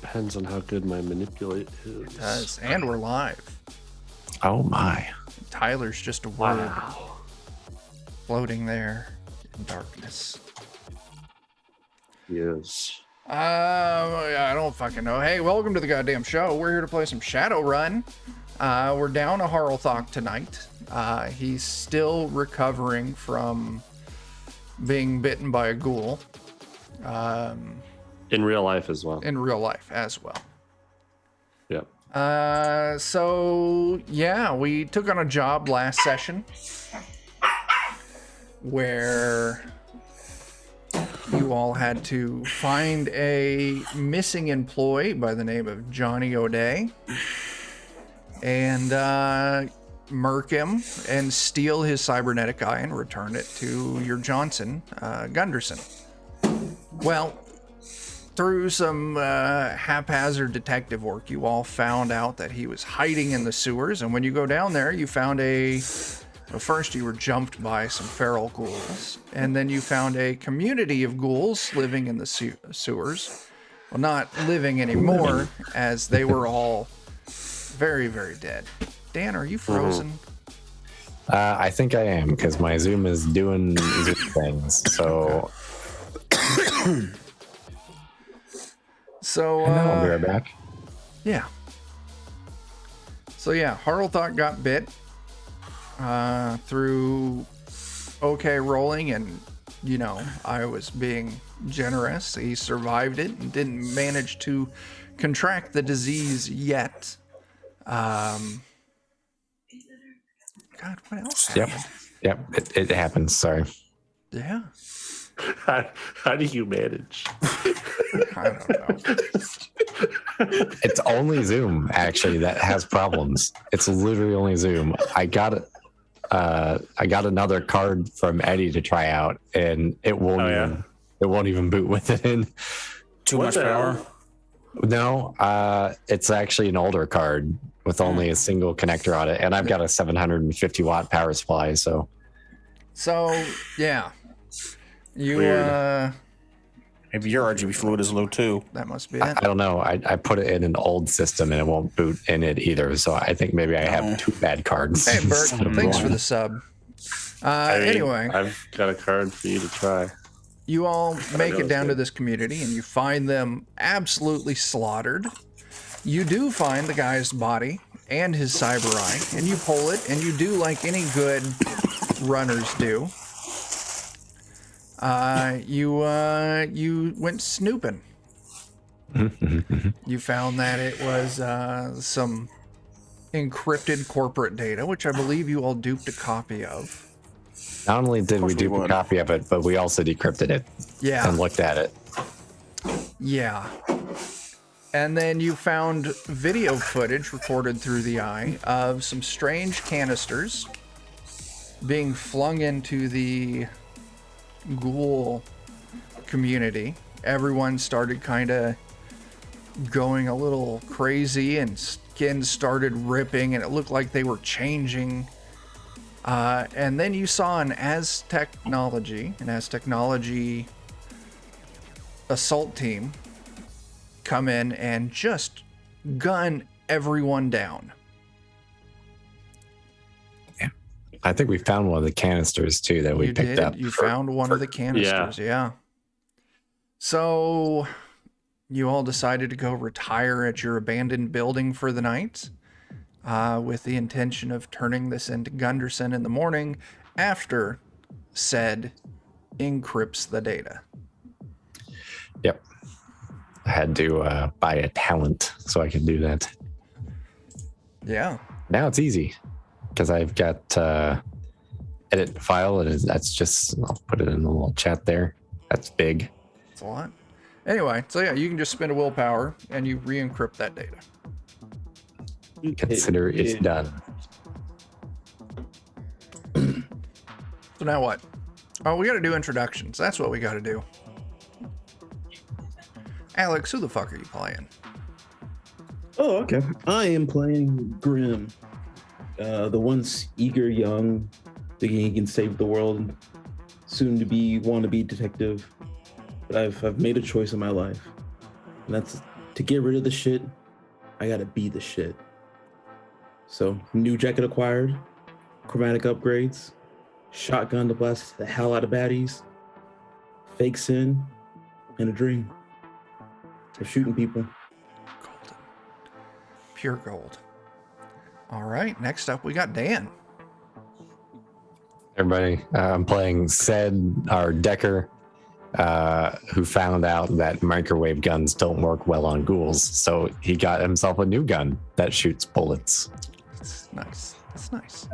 depends on how good my manipulate is. It does. And we're live. Oh my. Tyler's just a word floating there in darkness. Yes. I don't fucking know. Hey, welcome to the goddamn show. We're here to play some Shadowrun. We're down a Harlthok tonight. He's still recovering from being bitten by a ghoul. In real life as well. In real life as well. Yep. So yeah, we took on a job last session where you all had to find a missing employee by the name of Johnny O'Day and murk him and steal his cybernetic eye and return it to your Johnson, Gunderson. Well, through some haphazard detective work, you all found out that he was hiding in the sewers, and when you go down there, you found well, first you were jumped by some feral ghouls, and then you found a community of ghouls living in the sewers. Well, not living anymore, as they were all very, very dead. Dan, are you frozen? I think I am, because my Zoom is doing Zoom things, so... So, I'll be right back. Yeah. So yeah, Harlthok got bit through okay rolling, and you know, I was being generous. He survived it and didn't manage to contract the disease yet. God, what else happened? Yep, it happens, sorry. Yeah. How do you manage? I don't know. It's only Zoom, actually, that has problems. It's literally only Zoom. I got another card from Eddie to try out, and it won't even boot with it in. Too much power. No, it's actually an older card with only a single connector on it, and I've got a 750 watt power supply. So yeah, you maybe your RGB fluid is low too. that must be it. I don't know. I put it in an old system and it won't boot in it either. So I think maybe I have two bad cards. Hey Bert, thanks for the sub. Anyway, I've got a card for you to try. you all make it down to this community and you find them absolutely slaughtered. You do find the guy's body and his cyber eye, and you pull it, and you do like any good runners do. You went snooping. You found that it was some encrypted corporate data, which I believe you all duped a copy of. Not only did we dupe a copy of it, but we also decrypted it. Yeah. And looked at it. Yeah. And then you found video footage recorded through the eye of some strange canisters being flung into the ghoul community. Everyone started kind of going a little crazy and skin started ripping and it looked like they were changing. And then you saw an Az Technology assault team come in and just gun everyone down. Yeah. I think we found one of the canisters too that we picked up. You found one of the canisters, yeah. So you all decided to go retire at your abandoned building for the night, with the intention of turning this into Gunderson in the morning after said encrypts the data. Yep. I had to buy a talent so I could do that. Yeah. Now it's easy because I've got edit file, and that's just, I'll put it in the little chat there. That's big. It's a lot. Anyway, so yeah, you can just spend a willpower and you re-encrypt that data. Consider it done. So now what? Oh, we got to do introductions. That's what we got to do. Alex, who the fuck are you playing? Oh, okay. I am playing Grim, the once eager young, thinking he can save the world, soon to be wannabe detective. But I've made a choice in my life, and that's To get rid of the shit, I gotta be the shit. So, new jacket acquired, chromatic upgrades, shotgun to blast the hell out of baddies, fake sin, and a dream of shooting people. Golden. Pure gold. All right, next up we got Dan. Everybody, I'm playing Decker, who found out that microwave guns don't work well on ghouls, so he got himself a new gun that shoots bullets. That's nice. That's nice.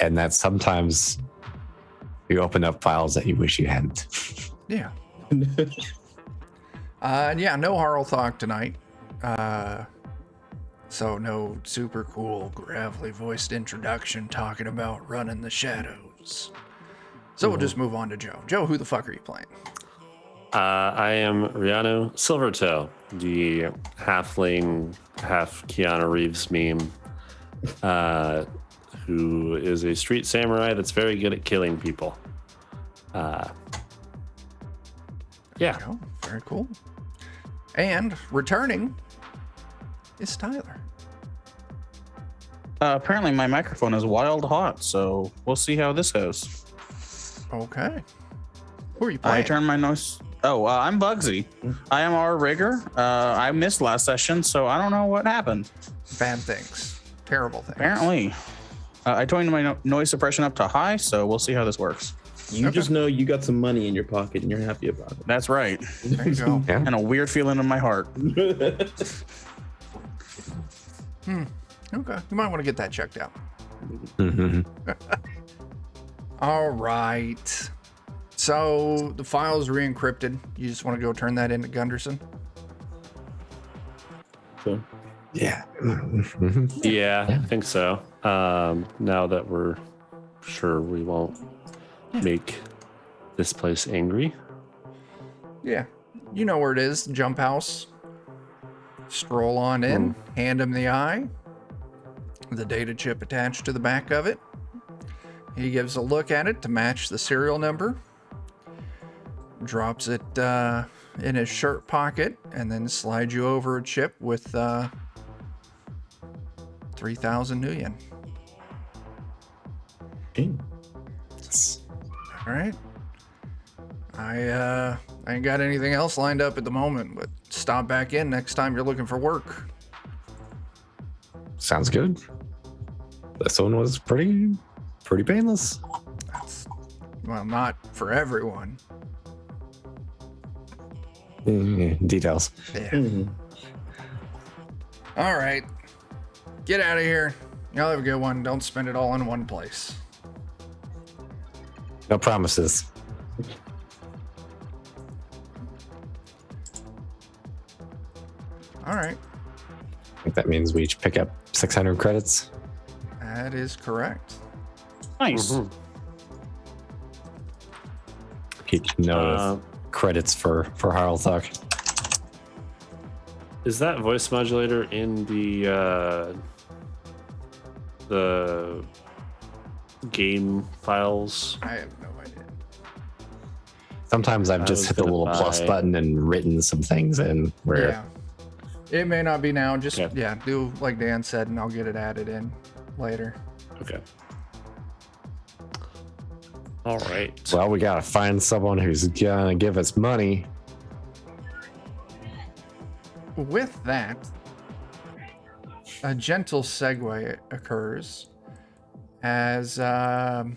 And that sometimes you open up files that you wish you hadn't. Yeah. Yeah, no Harlthog tonight. So no super cool, gravelly voiced introduction talking about running the shadows. So we'll just move on to Joe. Joe, who the fuck are you playing? I am Reanu Silvertail, the halfling, half Keanu Reeves meme, who is a street samurai that's very good at killing people. Yeah. Oh, very cool. And returning is Tyler. Apparently my microphone is wild hot, so we'll see how this goes. Okay. Who are you playing? I turn my noise. I'm Bugsy. I am our rigger. I missed last session, so I don't know what happened. Bad things. Terrible things. Apparently. I turned my noise suppression up to high, so we'll see how this works. You just know you got some money in your pocket and you're happy about it. That's right. There you go. Yeah. And a weird feeling in my heart. Okay. You might want to get that checked out. Mm-hmm. All right. So the file's re-encrypted. You just want to go turn that into Gunderson? So, Yeah. Yeah, I think so. Now that we're sure we won't make this place angry. Yeah. You know where it is. Jump house. Stroll on in. Hand him the eye. The data chip attached to the back of it. He gives a look at it to match the serial number. Drops it in his shirt pocket and then slides you over a chip with 3,000 new yen. okay. All right. I ain't got anything else lined up at the moment, but stop back in next time you're looking for work. Sounds good. This one was pretty painless. Well, not for everyone. Details. Yeah. Mhm. All right. Get out of here. Y'all have a good one. Don't spend it all in one place. No promises. All right. I think that means we each pick up 600 credits. That is correct. Nice. Mhm. Each know credits for Harlthog. Is that voice modulator in the game files? I have no idea. Sometimes I've I just was hit the gonna little plus buy- button and written some things in where Yeah. It may not be now. Just, Okay. yeah, do like Dan said, and I'll get it added in later. Okay. All right. well, we gotta find someone who's gonna give us money. With that, a gentle segue occurs as Reanu,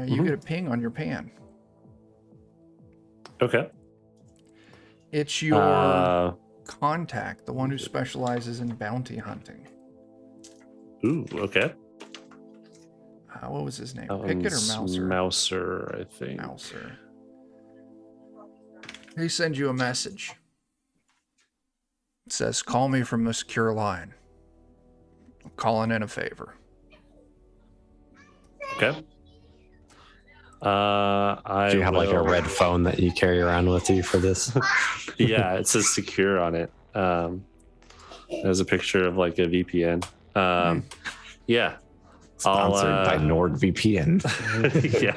you get a ping on your pan. Okay. It's your Uh, contact, the one who specializes in bounty hunting. ooh. Okay. What was his name? That Pickett or one's Mouser? Mouser, I think. Mouser. He sends you a message. It says, "Call me from a secure line. I'm calling in a favor." Okay. Do you have like a red phone that you carry around with you for this? Yeah, it says secure on it. There's a picture of like a VPN. Yeah. Sponsored by NordVPN. Yeah.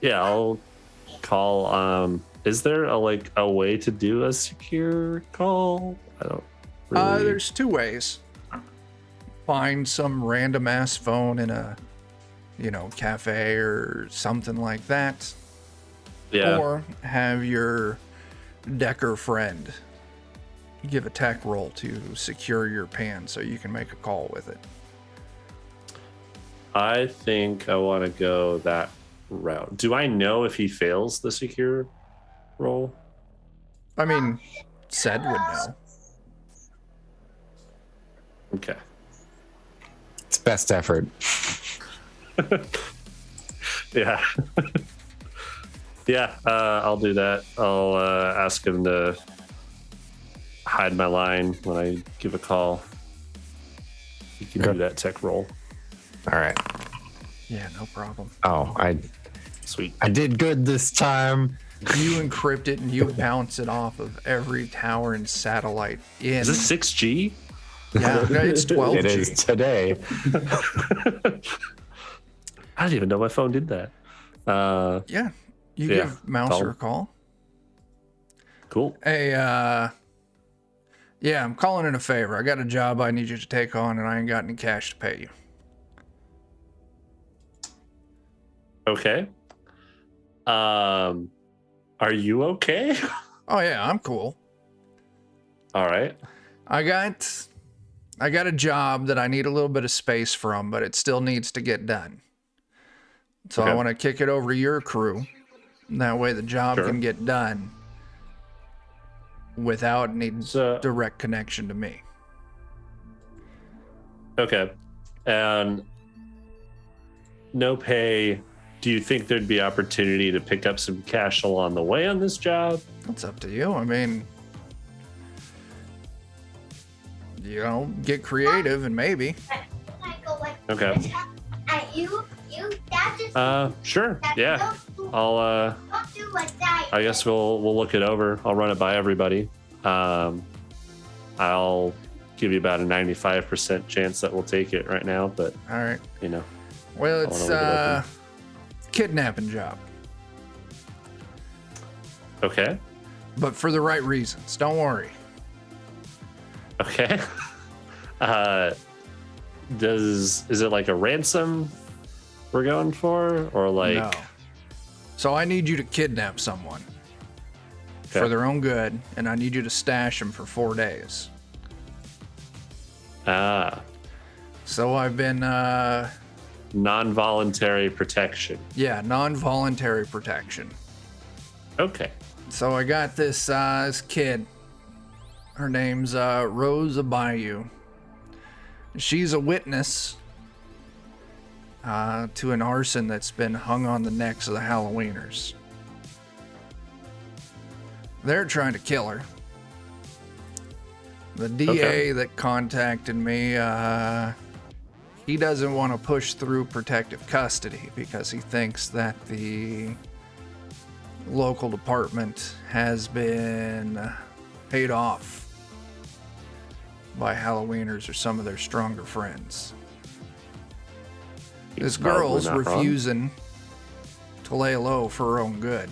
Yeah, I'll call. Is there a way to do a secure call? I don't really. There's two ways. Find some random ass phone in a, cafe or something like that. Yeah. Or have your Decker friend give a tech roll to secure your pan so you can make a call with it. I think I want to go that route. Do I know if he fails the secure roll? I mean, Zed would know. Okay. It's best effort. Yeah. Yeah, I'll do that. I'll ask him to hide my line when I give a call. You can do that tech roll. All right. Yeah, no problem. Oh, Sweet. I did good this time. You encrypt it and you bounce it off of every tower and satellite in. Is this 6G? Yeah, no, it's 12G. It is today. I didn't even know my phone did that. Yeah, you Yeah, give Mouser a call. Cool. Hey, yeah, I'm calling in a favor. I got a job I need you to take on, and I ain't got any cash to pay you. Okay. Are you okay? Oh yeah, I'm cool. All right. I got a job that I need a little bit of space from, but it still needs to get done. So I Okay. want to kick it over to your crew. That way the job Sure. can get done without needing So- direct connection to me. Okay. And no pay. Do you think there'd be opportunity to pick up some cash along the way on this job? That's up to you. I mean, get creative and maybe. Okay. Sure. Yeah. I'll I guess we'll look it over. I'll run it by everybody. I'll give you about a 95% chance that we'll take it right now, but All right. Well, I it's wanna look it kidnapping job, okay. but for the right reasons. Don't worry. Okay. Is it like a ransom we're going for, or like? No. So I need you to kidnap someone for Okay. their own good, and I need you to stash them for 4 days. So I've been, Non-voluntary protection. non-voluntary protection. Okay. So I got this kid. Her name's Rosa Bayou. She's a witness to an arson that's been hung on the necks of the Halloweeners. They're trying to kill her. The DA Okay. that contacted me, he doesn't want to push through protective custody because he thinks that the local department has been paid off by Halloweeners or some of their stronger friends. This girl's Probably not wrong. refusing to lay low for her own good.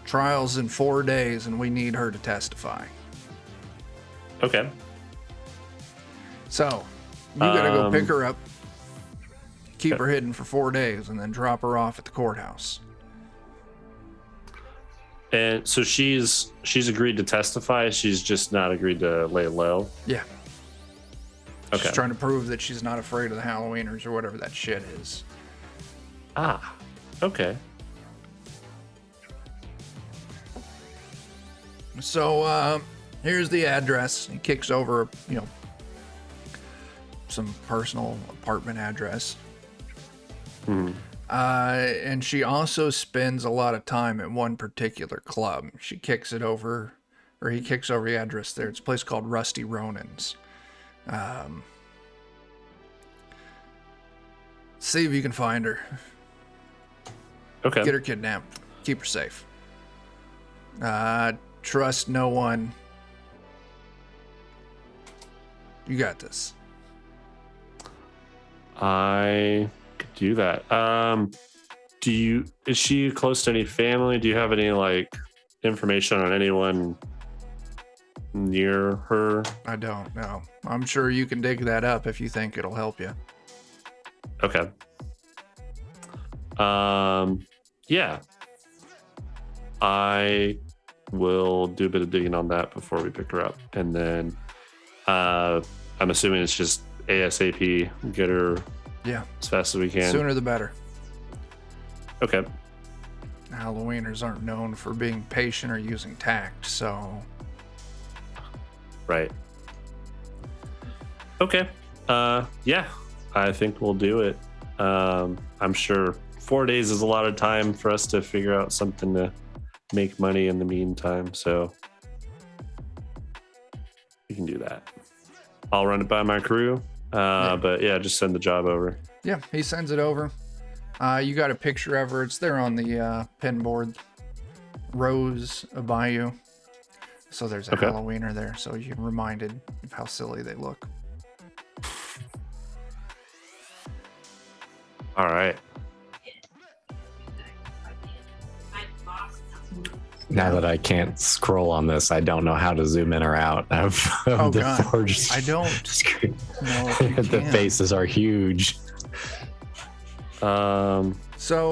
Trial's in 4 days and we need her to testify. Okay. So, you gotta go pick her up, keep okay. her hidden for 4 days, and then drop her off at the courthouse. And so she's agreed to testify. She's just not agreed to lay low. Yeah. Okay. She's trying to prove that she's not afraid of the Halloweeners or whatever that shit is. Okay. So, here's the address. He kicks over, some personal apartment address. And she also spends a lot of time at one particular club. He kicks over the address there. It's a place called Rusty Ronan's. See if you can find her. Okay. Get her kidnapped. Keep her safe. Trust no one. You got this. I could do that. Is she close to any family? Do you have any like information on anyone near her? I don't know. I'm sure you can dig that up if you think it'll help you. Okay. Yeah. I will do a bit of digging on that before we pick her up. And then I'm assuming it's just ASAP, get her as fast as we can. Sooner the better. Okay. Halloweeners aren't known for being patient or using tact, so... Right. Okay. Yeah, I think we'll do it. I'm sure 4 days is a lot of time for us to figure out something to make money in the meantime, so we can do that. I'll run it by my crew, but yeah, just send the job over. Yeah, he sends it over. You got a picture of her. It's there on the pin board. Rose Abayu. So there's a Halloweener there, so you're reminded of how silly they look. All right. Now that I can't scroll on this, I don't know how to zoom in or out of the forged. I don't screen. know if you The can. faces are huge. So Oh.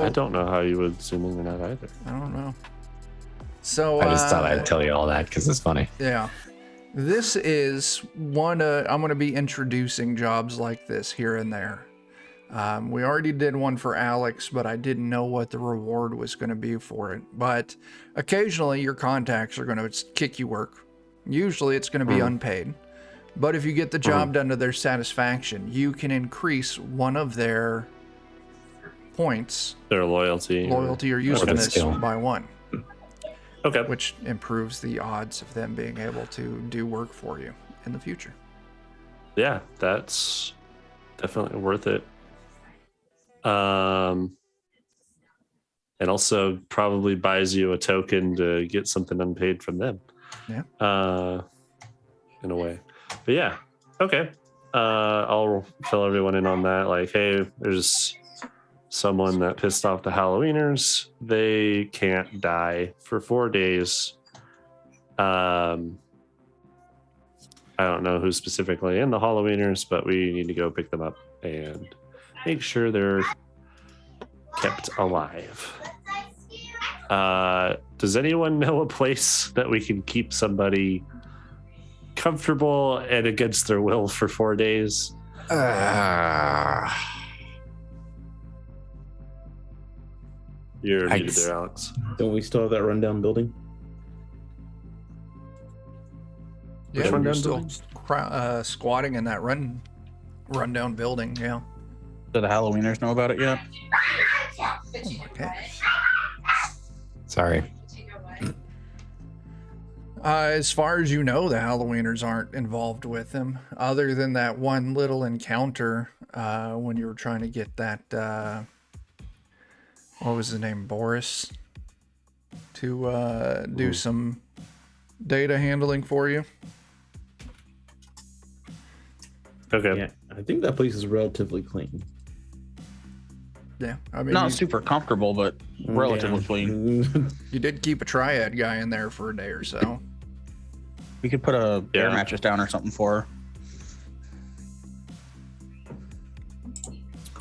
I don't know how you would zoom in and out either. I don't know. So I just thought I'd tell you all that because it's funny. Yeah. This is one, I'm going to be introducing jobs like this here and there. We already did one for Alex, but I didn't know what the reward was going to be for it. But occasionally your contacts are going to kick you work. Usually it's going to be unpaid. But if you get the job done to their satisfaction, you can increase one of their points, Their loyalty or usefulness skill. by one. Okay. Which improves the odds of them being able to do work for you in the future. Yeah, that's definitely worth it. And also probably buys you a token to get something unpaid from them. Yeah. In a way. But yeah. Okay. I'll fill everyone in on that. Like, hey, there's someone that pissed off the Halloweeners. They can't die for 4 days. I don't know who's specifically in the Halloweeners, but we need to go pick them up and make sure they're kept alive. Does anyone know a place that we can keep somebody comfortable and against their will for 4 days? You're muted there, Alex. Don't we still have that rundown building? Yeah, Which you're rundown still building? squatting in that rundown building. Yeah. Do the Halloweeners know about it yet? Okay. Sorry. As far as you know, the Halloweeners aren't involved with him, other than that one little encounter when you were trying to get that. What was his name? Boris. To do some data handling for you. Okay. Yeah, I think that place is relatively clean. Yeah, I mean, Not super comfortable, but relatively clean. you did keep a triad guy in there for a day or so. We could put a air Yeah. mattress down or something for her.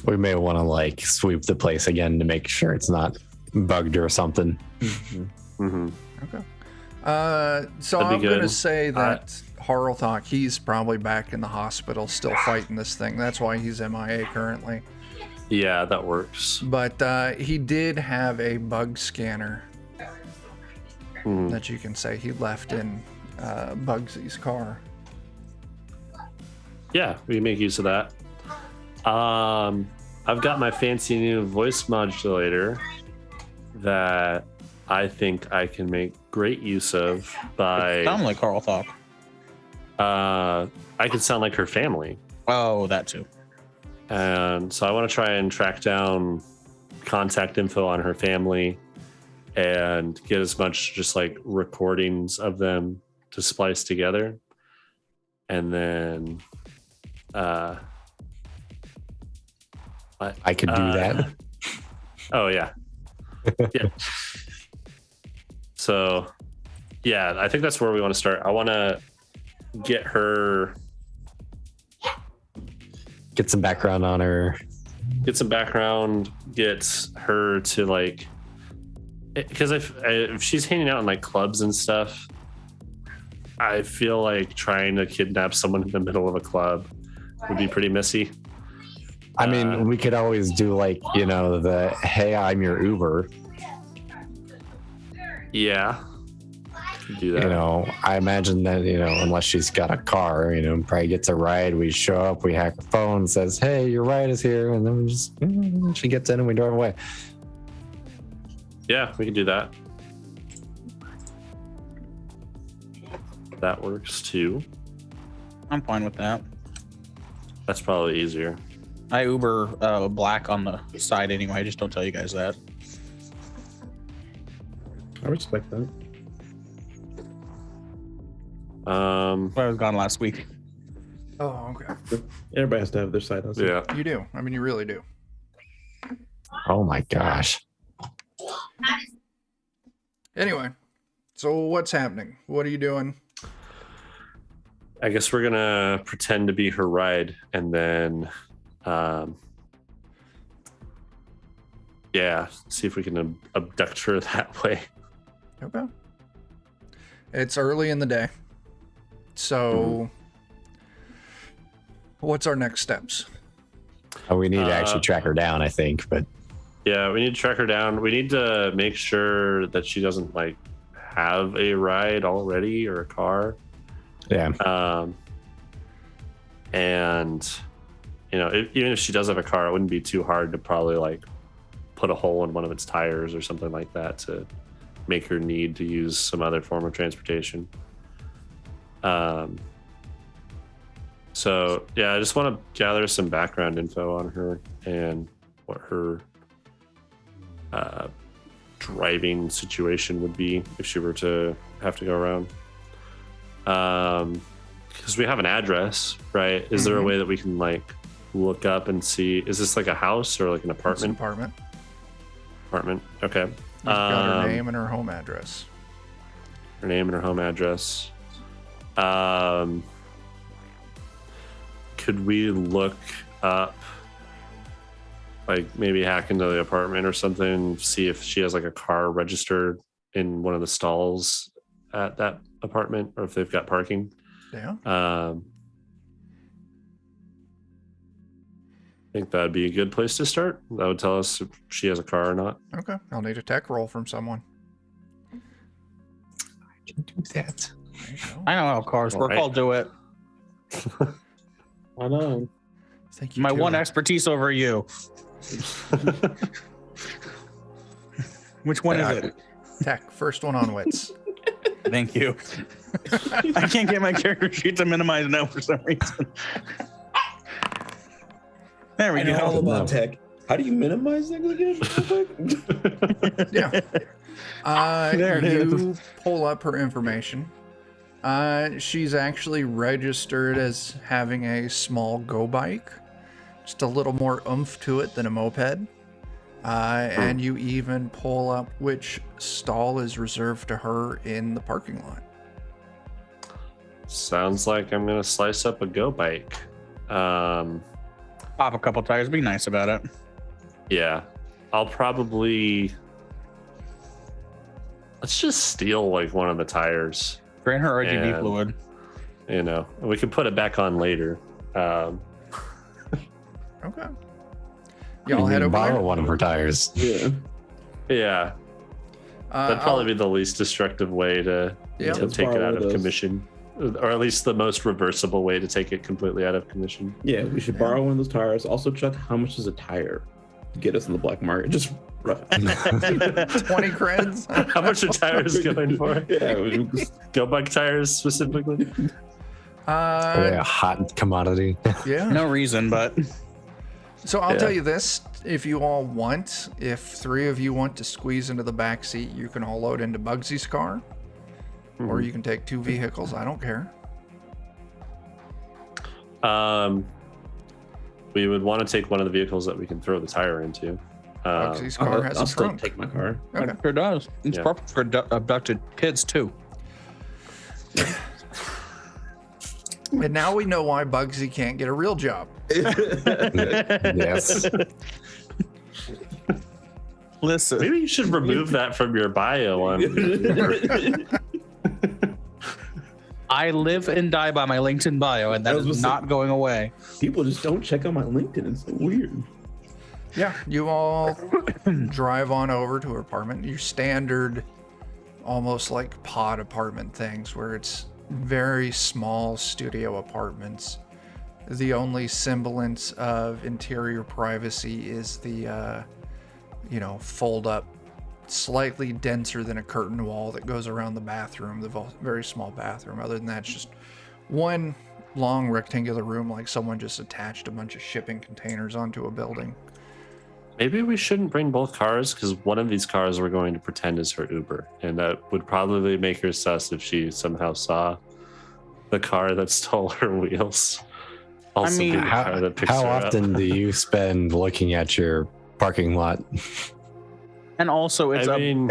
We may want to like sweep the place again to make sure it's not bugged or something. Mm-hmm. Okay. So That'd I'm be going to good. say that Harlthok, he's probably back in the hospital still fighting this thing. That's why he's MIA currently. Yeah, that works. But he did have a bug scanner Mhm. that you can say he left in Bugsy's car. Yeah, we can make use of that. I've got my fancy new voice modulator that I think I can make great use of by Sound like Carl Thok. I could sound like her family. Oh, that too. And so I want to try and track down contact info on her family and get as much just like recordings of them to splice together. And then I could do that. Oh yeah. Yeah. So, yeah, I think that's where we want to start. I want to get her, Get some background on her. get her to like, because if she's hanging out in like clubs and stuff, I feel like trying to kidnap someone in the middle of a club would be pretty messy. I mean, we could always do like, the hey, I'm your Uber. Yeah. Do that. I imagine that, unless she's got a car, probably gets a ride. We show up, we hack her phone, says, hey, your ride is here. And then we just, she gets in and we drive away. Yeah, we can do that. That works too. I'm fine with that. That's probably easier. I Uber black on the side anyway. I just don't tell you guys that. I respect that. I was gone last week. Oh, okay. Everybody has to have their side hustle. Yeah. You do. I mean, you really do. Oh my gosh. Anyway, so what's happening? What are you doing? I guess we're gonna pretend to be her ride, and then, see if we can abduct her that way. Okay. It's early in the day. So, what's our next steps? We need to actually track her down, I think, but Yeah, we need to track her down. We need to make sure that she doesn't like have a ride already or a car. yeah. And even if she does have a car, it wouldn't be too hard to probably like put a hole in one of its tires or something like that to make her need to use some other form of transportation. So yeah, I just want to gather some background info on her and what her driving situation would be if she were to have to go around. Because we have an address, right? Is there a way that we can like look up and see? Is this like a house or like an It's an apartment? apartment. Apartment. Okay. You've got her name and her home address. Her name and her home address. Could we look up, like maybe hack into the apartment or something, see if she has like a car registered in one of the stalls at that apartment, or if they've got parking? Yeah. I think that'd be a good place to start. That would tell us if she has a car or not. Okay. I'll need a tech roll from someone. I can do that. There you go. I know how cars work. Alright. I'll do it. I know. Thank you. My too. one expertise over you. Which one is it? Tech. First one on wits. Thank you. I can't get my character sheet to minimize now for some reason. There we I know all go. about tech. How do you minimize things again? Yeah. There it You pull up her information. She's actually registered as having a small go bike, just a little more oomph to it than a moped. And you even pull up which stall is reserved to her in the parking lot. Sounds like I'm gonna slice up a go bike. Pop a couple tires. Be nice about it. Yeah, I'll probably, let's just steal like one of the tires. Drain her RGB And- fluid. We can put it back on later. Okay. You Y'all head over borrow there. one of her tires. Yeah. Yeah, that'd probably be the least destructive way to Yeah. take Let's it borrow out of those. commission, or at least the most reversible way to take it completely out of commission. Yeah, we should borrow one of those tires. Also check how much is a tire. Get us in the black market. Just 20 creds. How much are tires going for? yeah. Go bike tires specifically? Are they a hot commodity? Yeah. No reason, but So I'll Yeah. tell you this: if you all want, if 3 of you want to squeeze into the back seat, you can all load into Bugsy's car, or you can take 2 vehicles. I don't care. We would want to take one of the vehicles that we can throw the tire into. Bugsy's car has I'll a still trunk. take my car. Okay. It sure does. It's Yeah. perfect for abducted kids too. And now we know why Bugsy can't get a real job. Yes. Listen, Maybe you should remove that from your bio on. I live and die by my LinkedIn bio, and that I was is not going away. People just don't check out my LinkedIn. It's so weird. Yeah, you all drive on over to her apartment. Your standard, almost like pod apartment things, where it's very small studio apartments. The only semblance of interior privacy is the, fold up, slightly denser than a curtain wall that goes around the bathroom, the very small bathroom. Other than that, it's just one long rectangular room, like someone just attached a bunch of shipping containers onto a building. Maybe we shouldn't bring both cars because one of these cars we're going to pretend is her Uber, and that would probably make her sus if she somehow saw the car that stole her wheels. Also, mean, be the car that picks How her often up. do you spend looking at your parking lot? And also, I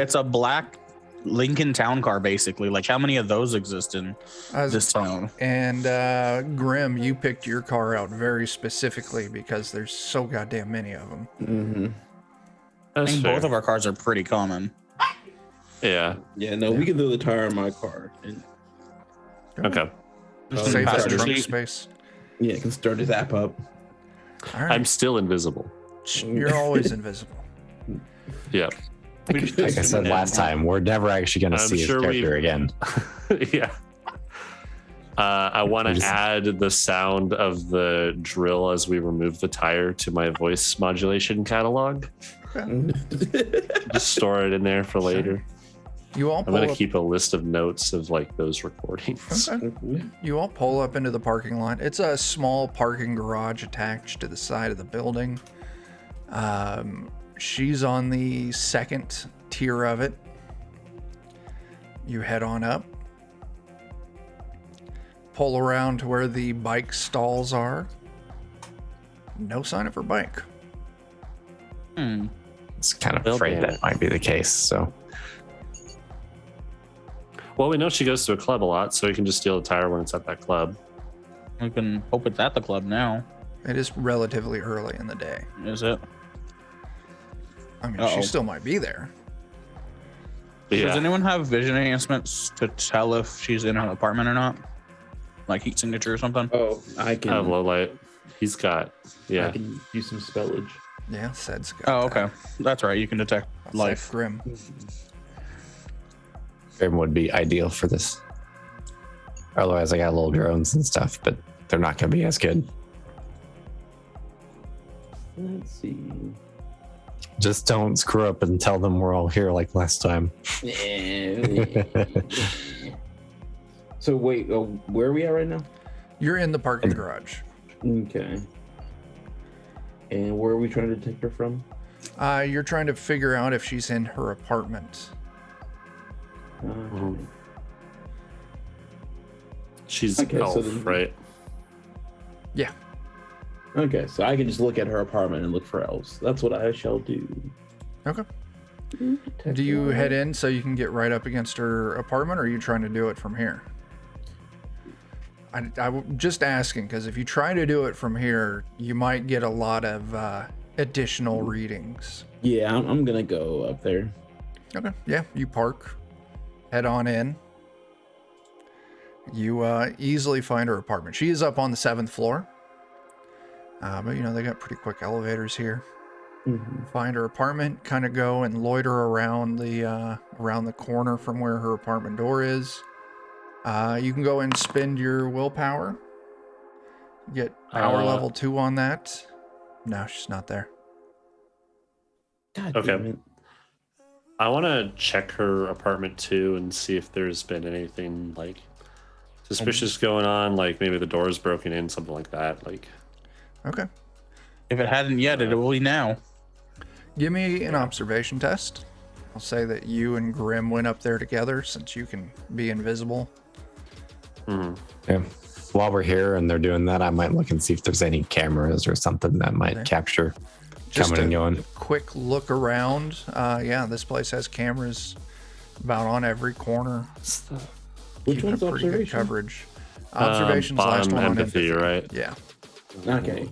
it's a black Lincoln Town car, basically. Like, how many of those exist in As- this town? And Grim, you picked your car out very specifically because there's so goddamn many of them. Mm-hmm. I That's think fair. both of our cars are pretty common. Yeah. Yeah, no, we can throw the tire on my car. And, Okay. Save that passenger trunk seat. space. yeah, it can start his app up. All right. I'm still invisible. You're always invisible. Yeah. Like I said last time, we're never actually going to I'm see his sure character we've- again. Yeah. I want We to just- add the sound of the drill as we remove the tire to my voice modulation catalog. Just store it in there for later. You all I'm pull going to up. keep a list of notes of like those recordings. Okay. You all pull up into the parking lot. It's a small parking garage attached to the side of the building. She's on the second tier of it. You head on up. Pull around to where the bike stalls are. No sign of her bike. It's kind of Well, afraid damn that it. might be the case. So Well, we know she goes to a club a lot, so we can just steal a tire when it's at that club. We can hope it's at the club now. It is relatively early in the day. Is it? I mean, Uh-oh. she still might be there. But Does yeah. anyone have vision enhancements to tell if she's in her apartment or not? Like heat signature or something? Oh, I I have can. low light. He's got, I yeah. can use some spellage. Yeah, Sed's got Oh, that. okay. That's right. You can detect That's life. Grim. Grim would be ideal for this. Otherwise, I got little drones and stuff, but they're not going to be as good. Let's see. Just don't screw up and tell them we're all here like last time. So wait, where are we at right now? You're in the parking garage. Okay. And where are we trying to detect her from? You're trying to figure out if she's in her apartment. She's Okay, so elf, then- right? Yeah. Okay, so I can just look at her apartment and look for elves. That's what I shall do. Okay. Do you head in so you can get right up against her apartment, or are you trying to do it from here? I'm just asking, because if you try to do it from here, you might get a lot of additional readings. Yeah, I'm gonna go up there. Okay. Yeah, you park, head on in. You easily find her apartment. She is up on the 7th floor. But they got pretty quick elevators here. Find her apartment, kind of go and loiter around the corner from where her apartment door is. You can go and spend your willpower. Get power level 2 on that. No, she's not there. God Okay. damn it. I want to check her apartment too and see if there's been anything like suspicious going on, like maybe the door's broken in, something like that. Like, Okay. If it hadn't yet, it will be now. Give me an observation test. I'll say that you and Grim went up there together since you can be invisible. Yeah. While we're here and they're doing that, I might look and see if there's any cameras or something that might Okay. capture Just coming and a going. quick look around. Yeah, this place has cameras about on every corner. Which Keeping one's a pretty good observation? coverage. Observation's last bottom one on empathy, empathy. right? Yeah. Okay.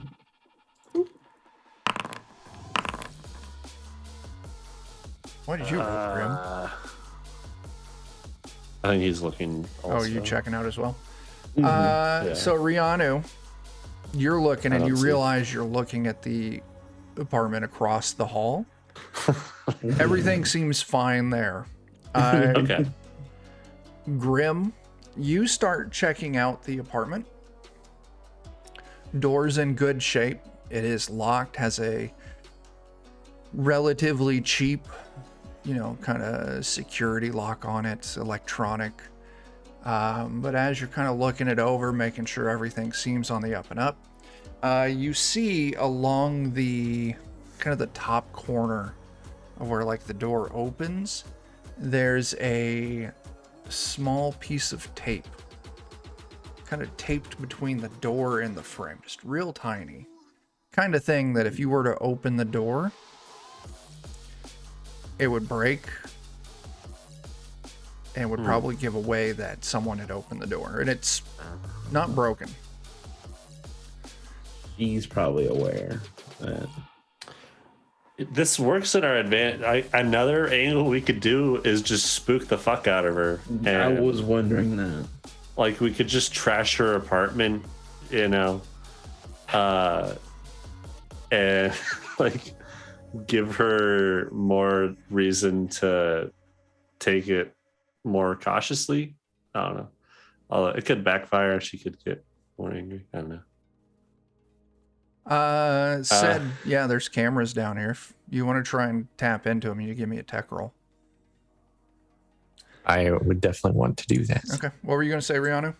What did you roll, Grim? I think he's looking. Also. Oh, you checking out as well? Mhm. Yeah. So Reanu, you're looking I and don't you see. realize you're looking at the apartment across the hall. Everything seems fine there. Okay. Grim, you start checking out the apartment. Door's in good shape. It is locked, has a relatively cheap, kind of security lock on it. It's electronic. But as you're kind of looking it over, making sure everything seems on the up and up, you see along the kind of the top corner of where like the door opens, there's a small piece of tape kind of taped between the door and the frame, just real tiny. Kind of thing that if you were to open the door, it would break and would probably give away that someone had opened the door. And it's not broken. She's probably aware that. This works in our advantage. Another angle we could do is just spook the fuck out of her. I And, was wondering that. like, we could just trash her apartment, and like give her more reason to take it more cautiously. I don't know. Although it could backfire. She could get more angry. I don't know. Said, yeah, there's cameras down here. If you want to try and tap into them, you give me a tech roll. I would definitely want to do that. Okay. What were you going to say, Reanu?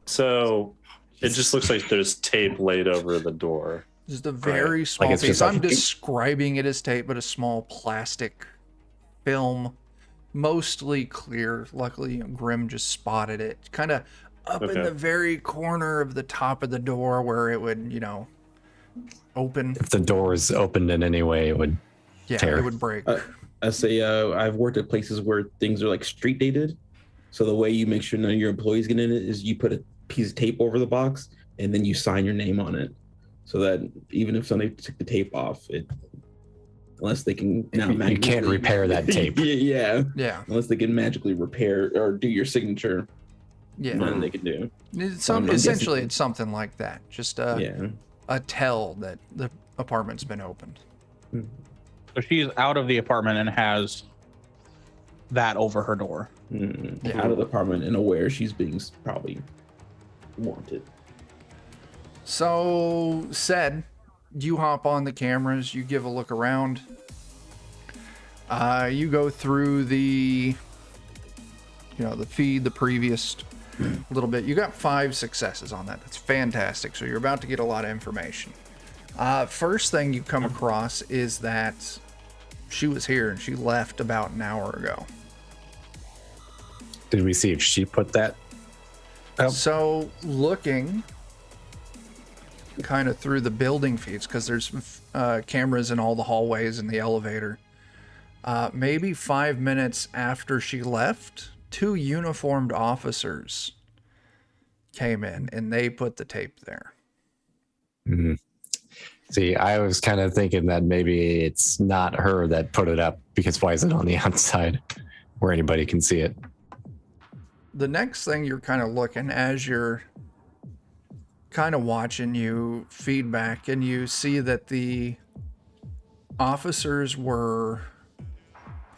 So it just looks like there's tape laid over the door. Just a very small it's piece. just like- I'm describing it as tape, but a small plastic film, mostly clear. Luckily, Grim just spotted it. Kind of up in Okay. the very corner of the top of the door where it would, open. If the door is opened in any way, it would. Yeah, tear. it would break. I say I've worked at places where things are like street dated. So the way you make sure none of your employees get in it is you put a piece of tape over the box and then you sign your name on it. So that even if somebody took the tape off, unless they can now You can't repair that tape. yeah. Yeah. Unless they can magically repair or do your signature, Yeah. nothing they can do. It's I'm guessing- essentially, it's something like that. Just Yeah. a tell that the apartment's been opened. So she's out of the apartment and has that over her door. Yeah. Out of the apartment and aware she's being probably wanted. So, said, you hop on the cameras, you give a look around. You go through the feed, the previous little bit. You got 5 successes on that. That's fantastic. So you're about to get a lot of information. First thing you come across is that she was here and she left about an hour ago. Did we see if she put that? Yep. So looking kind of through the building feeds, because there's cameras in all the hallways and the elevator. Maybe 5 minutes after she left, 2 uniformed officers came in and they put the tape there. Mm-hmm. See, I was kind of thinking that maybe it's not her that put it up, because why is it on the outside where anybody can see it? The next thing you're kind of looking as you're kind of watching, you feedback and you see that the officers were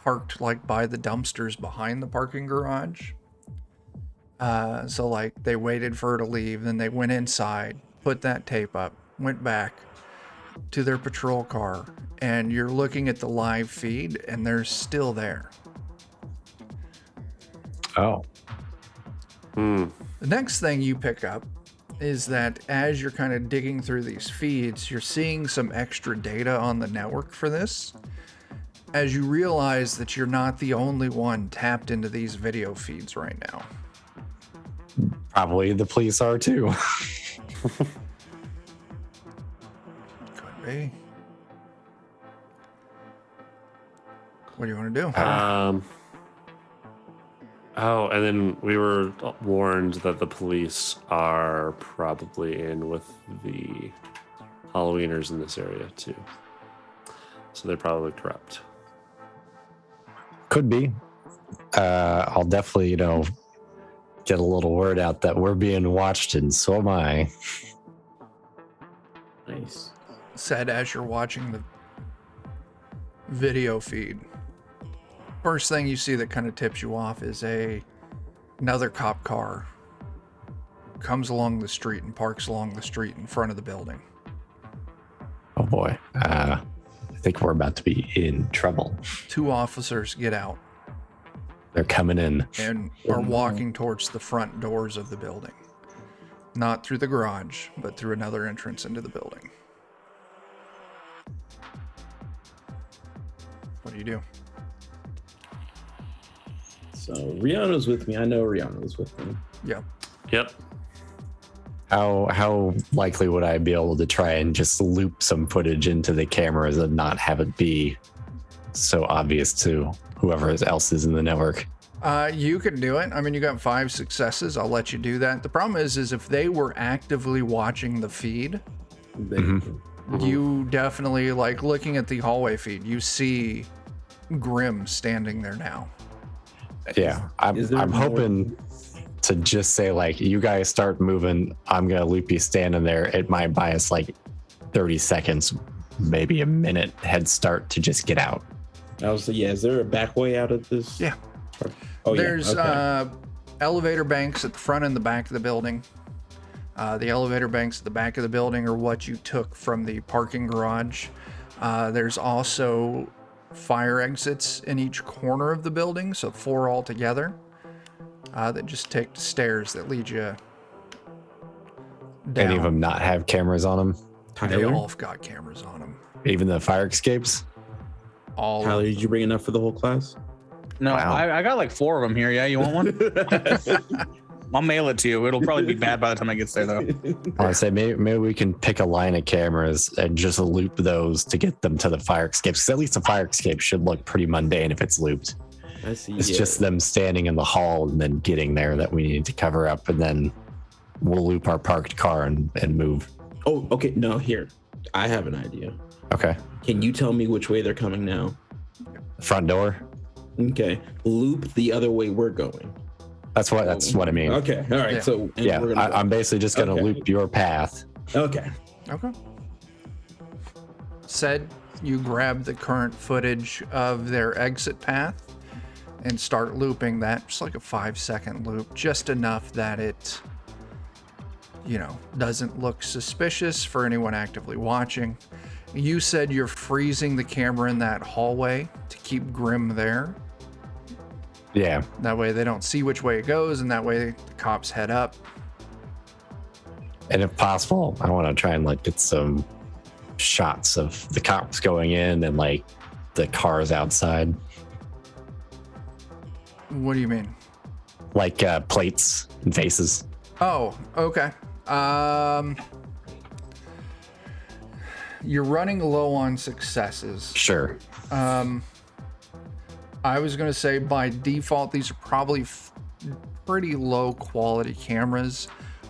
parked like by the dumpsters behind the parking garage. So like they waited for her to leave, then they went inside, put that tape up, went back to their patrol car, and you're looking at the live feed and they're still there. Oh, The next thing you pick up is that as you're kind of digging through these feeds, you're seeing some extra data on the network for this. As you realize that you're not the only one tapped into these video feeds right now. probably the police are too. Hey. What do you want to do? Oh, and then we were warned that the police are probably in with the Halloweeners in this area too. So they're probably corrupt. Could be. I'll definitely, get a little word out that we're being watched, and so am I. Nice. Said as you're watching the video feed. First thing you see that kind of tips you off is another cop car comes along the street and parks along the street in front of the building. Oh boy. I think we're about to be in trouble. 2 officers get out They're coming in. and are walking towards the front doors of the building. Not through the garage, but through another entrance into the building. What do you do? So Reanu's with me. I know Reanu's with me. Yeah. Yep. How likely would I be able to try and just loop some footage into the cameras and not have it be so obvious to whoever else is in the network? You can do it. I mean, you got 5 successes. I'll let you do that. The problem is if they were actively watching the feed, you definitely, like looking at the hallway feed, you see Grim standing there now. Yeah, I'm hoping to just say, like, you guys start moving, I'm gonna loop you standing there. It might buy us like 30 seconds, maybe a minute head start to just get out. Is there a back way out of this? Yeah. Oh, There's yeah. Okay. Elevator banks at the front and the back of the building. The elevator banks at the back of the building are what you took from the parking garage. There's also fire exits in each corner of the building, so 4 altogether. That just take the stairs that lead you down. Any of them not have cameras on them? They Tyler? all have got cameras on them. Even the fire escapes? All Tyler, of did you bring enough for the whole class? No, Wow. I got like 4 of them here. Yeah, you want one? I'll mail it to you. It'll probably be bad by the time it gets there, though. I say maybe we can pick a line of cameras and just loop those to get them to the fire escapes. Because at least the fire escape should look pretty mundane if it's looped. I see. It's just them standing in the hall and then getting there that we need to cover up, and then we'll loop our parked car and move. Oh, okay. No, here. I have an idea. Okay. Can you tell me which way they're coming now? Front door. Okay. Loop the other way we're going. That's what I mean. Okay. All right. Yeah. So and Yeah, we're gonna I'm basically just going to Okay. loop your path. Okay. Okay. Said you grab the current footage of their exit path and start looping that, just like a 5-second loop, just enough that it, doesn't look suspicious for anyone actively watching. You said you're freezing the camera in that hallway to keep Grim there. Yeah. That way they don't see which way it goes, and that way the cops head up. And if possible, I want to try and get some shots of the cops going in and the cars outside. What do you mean? Plates and faces. Oh, okay. You're running low on successes. Sure. I was going to say by default, these are probably pretty low quality cameras.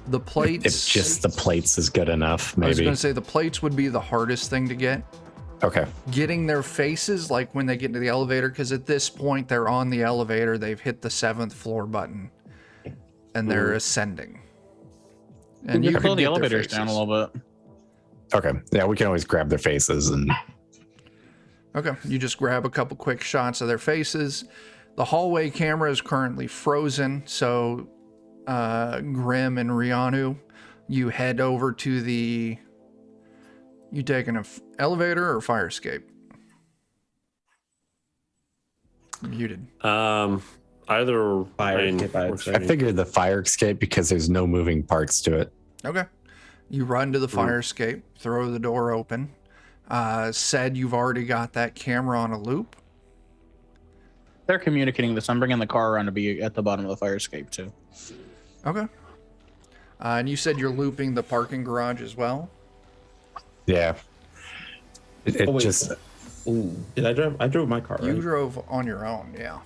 The plates. If just the plates is good enough, I was maybe. going to say the plates would be the hardest thing to get. Okay. Getting their faces, like when they get into the elevator, because at this point they're on the elevator, they've hit the 7th floor button, and they're ascending. And you can pull can the get their elevators down a faces. little bit. Okay. Yeah, we can always grab their faces and. Okay, you just grab a couple quick shots of their faces. The hallway camera is currently frozen, so Grim and Reanu, you head over to the. You taking an elevator or fire escape? Muted. Either Fire I mean, escape, I'd say. I figured the fire escape because there's no moving parts to it. Okay. You run to the fire escape, throw the door open. Said you've already got that camera on a loop. They're communicating this. I'm bringing the car around to be at the bottom of the fire escape, too. Okay. And you said you're looping the parking garage as well? Yeah. It Oh, wait. just Ooh, did I drive? I drove my car, You right? drove on your own, yeah.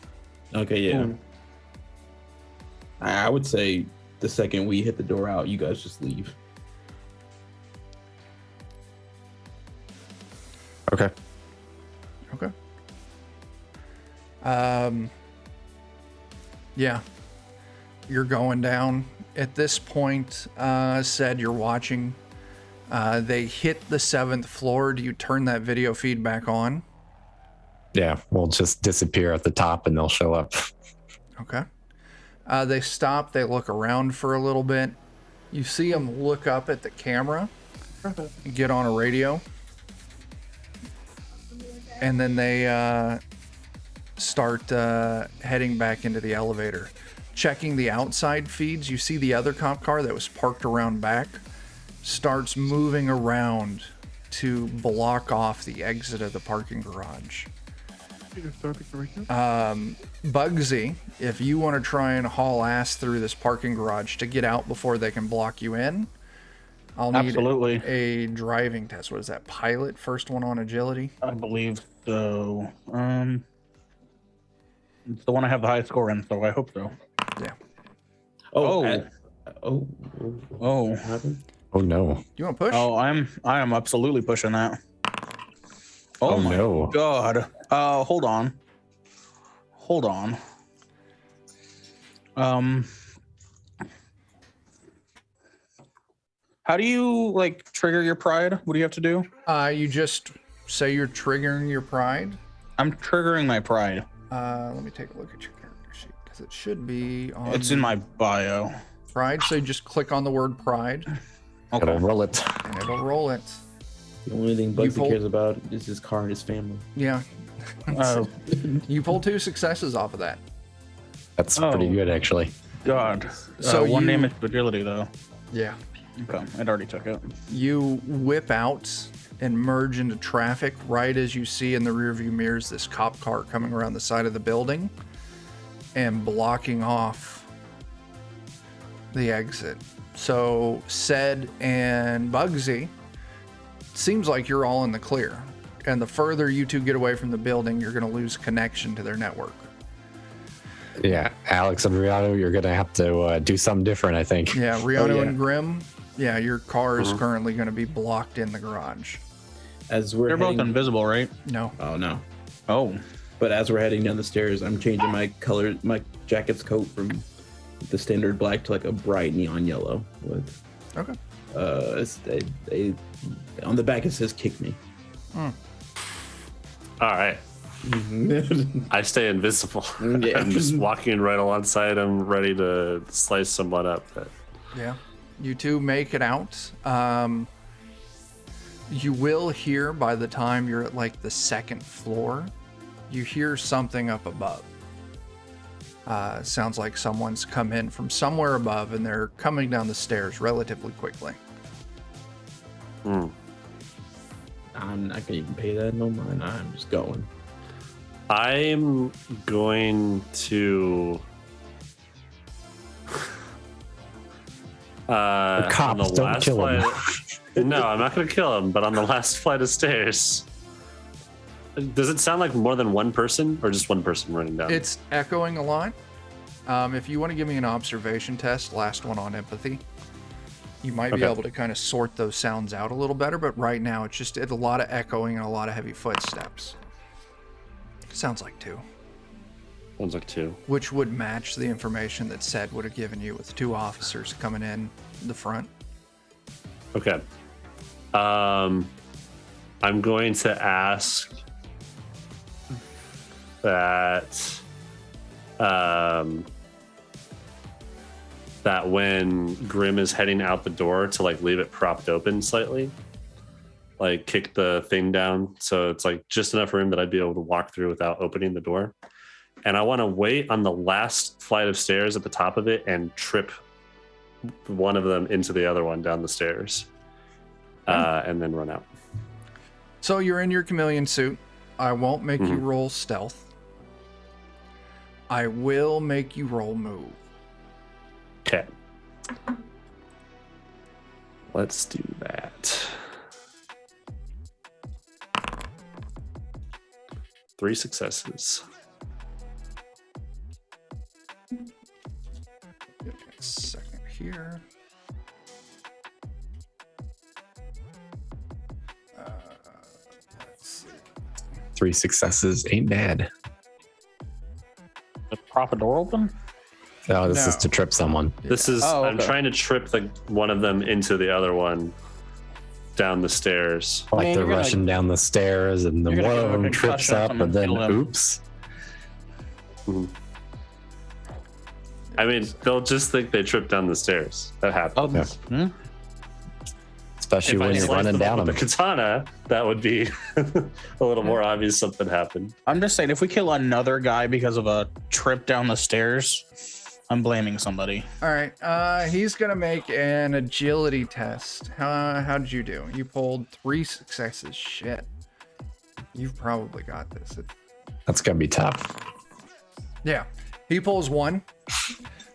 Okay, yeah. Ooh. I would say the second we hit the door out, you guys just leave. okay. Okay. Yeah. You're going down. At this point, said you're watching. They hit the 7th floor. Do you turn that video feed back on? Yeah, we'll just disappear at the top and they'll show up. Okay. They stop. They look around for a little bit. You see them look up at the camera, get on a radio, and then they start heading back into the elevator. Checking the outside feeds, you see the other cop car that was parked around back starts moving around to block off the exit of the parking garage. Bugsy, if you want to try and haul ass through this parking garage to get out before they can block you in, I'll need Absolutely. a driving test. What is that? Pilot? First one on agility? I believe so. It's the one I have the highest score in, so I hope so. Yeah. Oh, Oh. what happened? Oh no. You want to push? Oh, I am absolutely pushing that. Oh, my no. God. Hold on. How do you like trigger your pride? What do you have to do? You just say you're triggering your pride. I'm triggering my pride. Let me take a look at your character sheet because it should be on. It's in my bio. pride. So you just click on the word pride It'll Okay. roll it. and it'll roll it. The only thing You Bugsy pull- cares about is his car and his family. Yeah. Oh, You pull 2 successes off of that. That's pretty Oh. good, actually. God. So One you- name is agility, though. Yeah. Okay, it already took it. You whip out and merge into traffic right as you see in the rearview mirrors this cop car coming around the side of the building and blocking off the exit. So Sed and Bugsy, seems like you're all in the clear. And the further you two get away from the building, you're going to lose connection to their network. Yeah, Alex and Reanu, you're gonna have to do something different, I think. Yeah, Reanu yeah. and Grim, yeah, your car is currently going to be blocked in the garage. As we're They're both heading, invisible, right? No. oh no! Oh. But as we're heading down the stairs, I'm changing my color, my jacket's coat from the standard black to like a bright neon yellow with Okay. on the back it says "kick me." All right. I stay invisible. Yeah. I'm just walking right alongside him, ready to slice someone up. Yeah. You two make it out. You will hear by the time you're at like the 2nd floor, you hear something up above. Sounds like someone's come in from somewhere above and they're coming down the stairs relatively quickly. Hmm. I'm not gonna even pay that no mind. I'm just going. I'm going to. On Cops, the don't last kill him. No, I'm not going to kill him. But on the last flight of stairs, does it sound like more than one person, or just one person running down? It's echoing a lot. If you want to give me an observation test, last one on empathy, you might be Okay. able to kind of sort those sounds out a little better. But right now, it's a lot of echoing and a lot of heavy footsteps. Sounds like 2, Sounds like 2. which would match the information that Sed would have given you with 2 officers coming in the front. Okay. I'm going to ask that that when Grim is heading out the door to like leave it propped open slightly, like kick the thing down so it's like just enough room that I'd be able to walk through without opening the door. And I want to wait on the last flight of stairs at the top of it and trip one of them into the other one down the stairs, and then run out. So you're in your chameleon suit. I won't make you roll stealth. I will make you roll move. Okay. Let's do that. 3 successes. Give me a second here. Let's see. 3 successes ain't bad. Prop a door open? No, this is No. to trip someone. This is Oh, I'm okay. trying to trip one of them into the other one down the stairs. Like Man, they're you're gonna- rushing down the stairs, and then you're one gonna of give a them trips concussion or up, something and then and kill them. oops. I mean, they'll just think they tripped down the stairs. That happens. Hmm? Especially If I when you're sliced running them down with them. the katana, that would be a little more obvious something happened. I'm just saying, if we kill another guy because of a trip down the stairs, I'm blaming somebody. All right. He's gonna make an agility test. How did you do? You pulled 3 successes. Shit. You've probably got this. That's gonna be tough. Yeah. He pulls 1.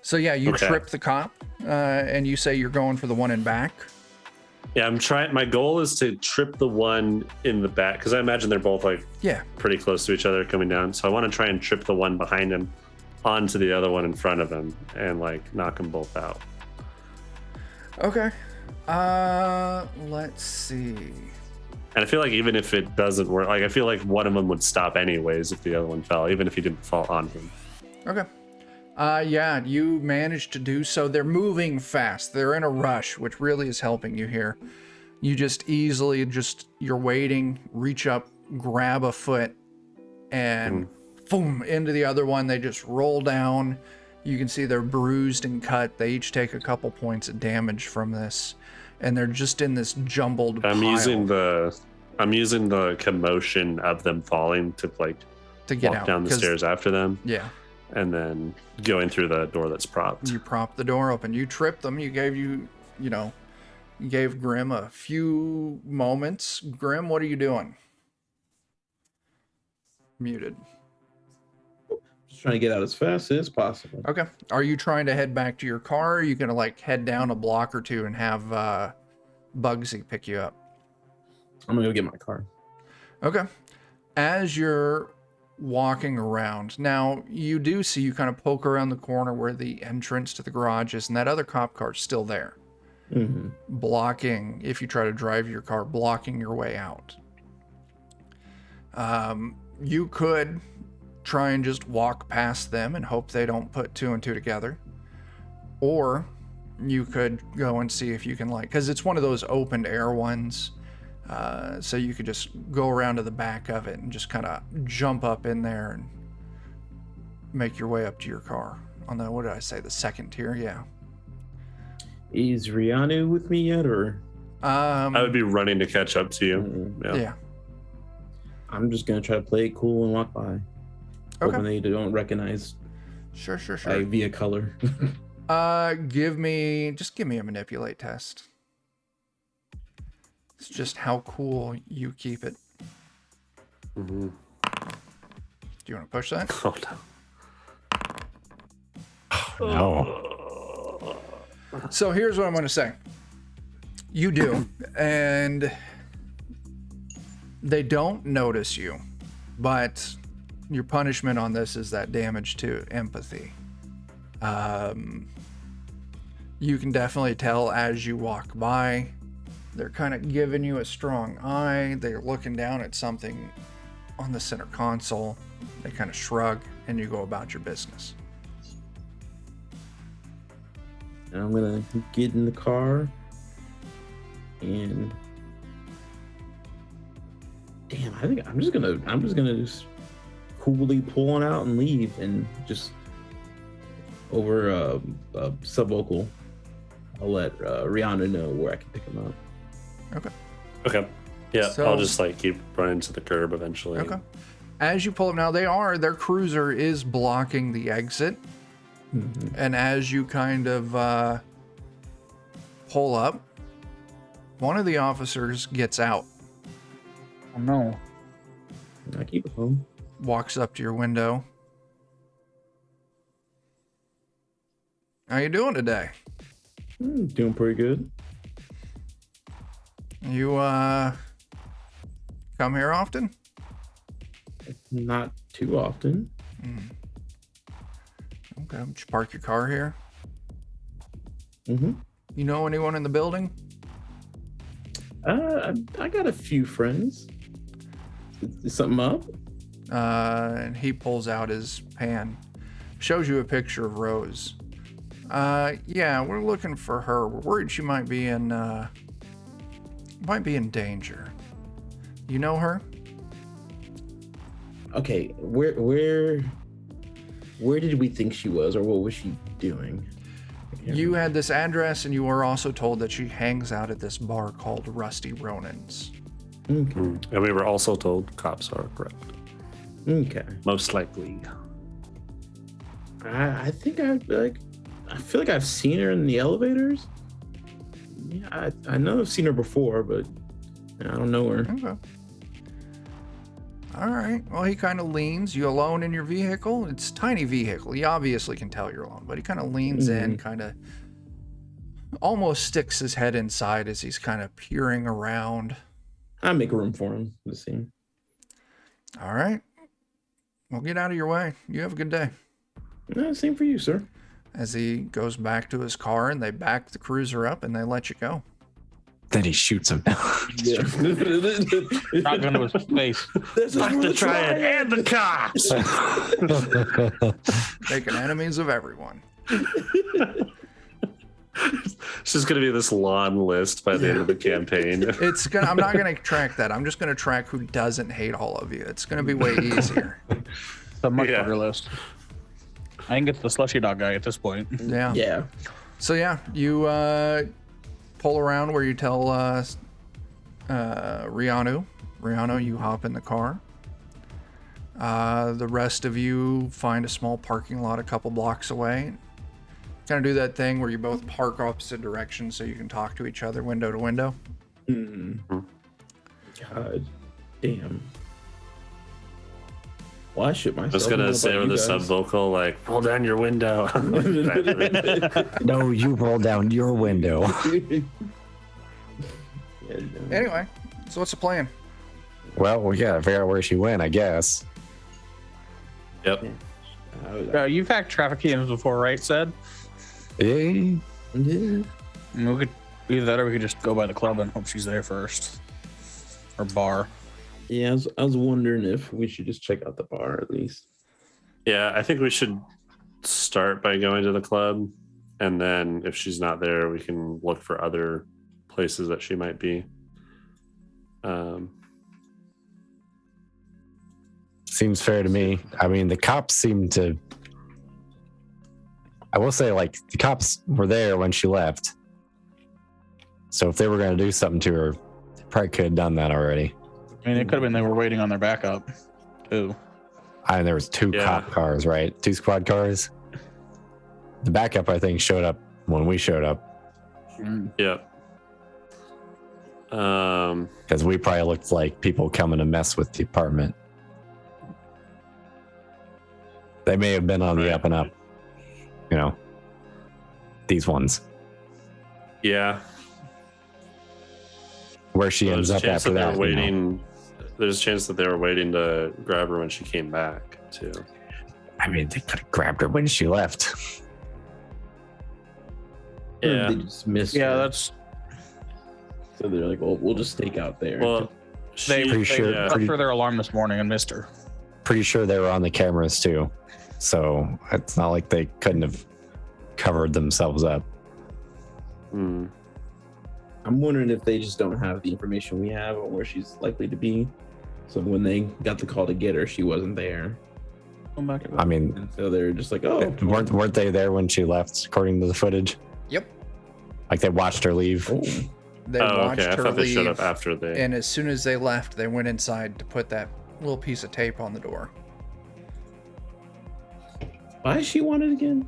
So yeah, you Okay. trip the cop, and you say you're going for the one in back. Yeah, I'm trying. My goal is to trip the one in the back because I imagine they're both like Yeah. pretty close to each other coming down. So I want to try and trip the one behind him onto the other one in front of him and like knock them both out. Okay. Let's see. And I feel like even if it doesn't work, like I feel like one of them would stop anyways if the other one fell, even if he didn't fall on him. Okay. Yeah, you managed to do so. They're moving fast. They're in a rush, which really is helping you here. You just easily you're waiting, reach up, grab a foot, and boom, into the other one. They just roll down. You can see they're bruised and cut. They each take a couple points of damage from this, and they're just in this jumbled I'm pile using the commotion of them falling to like to get walk out. down the 'cause- stairs after them Yeah. and then going through the door that's propped. You prop the door open. You tripped them. You gave Grim a few moments. Grim, what are you doing? Muted. Just trying to get out as fast as possible. Okay. Are you trying to head back to your car? Or are you gonna like head down a block or two and have Bugsy pick you up? I'm gonna go get my car. Okay. As you're walking around, now you do see you kind of poke around the corner where the entrance to the garage is, and that other cop car's still there. Mm-hmm. Blocking, if you try to drive your car, blocking your way out. You could try and just walk past them and hope they don't put 2 and 2 together. Or you could go and see if you can because it's one of those open air ones. So you could just go around to the back of it and just kind of jump up in there and make your way up to your car. On the, what did I say, the second tier? Yeah. Is Reanu with me yet, or? I would be running to catch up to you. Mm, Yeah. Yeah. I'm just gonna try to play it cool and walk by. Okay. Hoping they don't recognize Sure. via color. Give me a manipulate test. It's just how cool you keep it. Mm-hmm. Do you want to push that? Oh no. No. So here's what I'm going to say. You do, and they don't notice you, but your punishment on this is that damage to empathy. You can definitely tell as you walk by, they're kind of giving you a strong eye. They're looking down at something on the center console. They kind of shrug, and you go about your business. And I'm gonna get in the car and damn, I think I'm just gonna just coolly pull on out and leave and just over a subvocal. I'll let Reanu know where I can pick him up. Okay. Yeah, So- I'll just like keep running to the curb eventually. Okay. As you pull up now, their cruiser is blocking the exit. Mhm. And as you kind of pull up, one of the officers gets out, Oh no. I keep it home. walks up to your window. How you doing today? Doing pretty good. You come here often? Not too often. Okay, just park your car here. Mm-hmm. You know anyone in the building? I got a few friends. Is something up? And he pulls out his pan, shows you a picture of Rose. Yeah, we're looking for her. We're worried she might be in danger. You know her? Okay, where did we think she was, or what was she doing? You had this address, and you were also told that she hangs out at this bar called Rusty Ronan's. Okay. And we were also told cops are correct. Okay. Most likely. I think I feel like I've seen her in the elevators. Yeah, I know I've seen her before, but I don't know her. Okay. All right. Well, he kind of leans. You alone in your vehicle? It's a tiny vehicle. You obviously can tell you're alone, but he kind of leans in, kind of almost sticks his head inside as he's kind of peering around. I'll make room for him to see. All right. Well, get out of your way. You have a good day. No, same for you, sir. As he goes back to his car and they back the cruiser up and they let you go. Then he shoots him. Yeah. Shotgun to his face. Fuck the triad and the cops. Making enemies of everyone. It's just gonna be this long list by the end of the campaign. I'm not gonna track that. I'm just gonna track who doesn't hate all of you. It's gonna be way easier. The much bigger list. I can get to the slushy dog guy at this point. Yeah. Yeah. So yeah, you pull around where you tell Reanu. Reanu, you hop in the car. The rest of you find a small parking lot a couple blocks away. Kind of do that thing where you both park opposite directions so you can talk to each other window to window. God damn. Well, I shit myself. I was gonna say with the sub vocal, like, pull down your window. No, you roll down your window. Anyway, so what's the plan? Well, we gotta figure out where she went, I guess. Yep. You've hacked traffic cams before, right, Said? Yeah. Yeah. We could either that or we could just go by the club and hope she's there first. Or bar. Yeah, I was wondering if we should just check out the bar at least. Yeah, I think we should start by going to the club, and then if she's not there, we can look for other places that she might be. Seems fair to me. I mean, the cops seem to. I will say, like, the cops were there when she left. So if they were going to do something to her, they probably could have done that already. I mean, it could have been they were waiting on their backup, too. There was two cop cars, right? 2 squad cars. The backup, I think, showed up when we showed up. Yep. Because we probably looked like people coming to mess with the apartment. They may have been on the up and up. You know, these ones. Yeah. Where she ends up after that. There's a chance that they were waiting to grab her when she came back, too. I mean, they could have grabbed her when she left. Yeah. They just missed her. That's. So they're like, well, we'll just stake out there. Well, They yeah. cut for their alarm this morning and missed her. Pretty sure they were on the cameras too. So it's not like they couldn't have covered themselves up. Hmm. I'm wondering if they just don't have the information we have on where she's likely to be. So when they got the call to get her, she wasn't there. I mean, And so they're just like, oh, weren't they there when she left, according to the footage? Yep. Like they watched her leave. oh. They Oh, watched okay. I her thought they showed leave, up after they. and as soon as they left, they went inside to put that little piece of tape on the door. Why is she wanted again?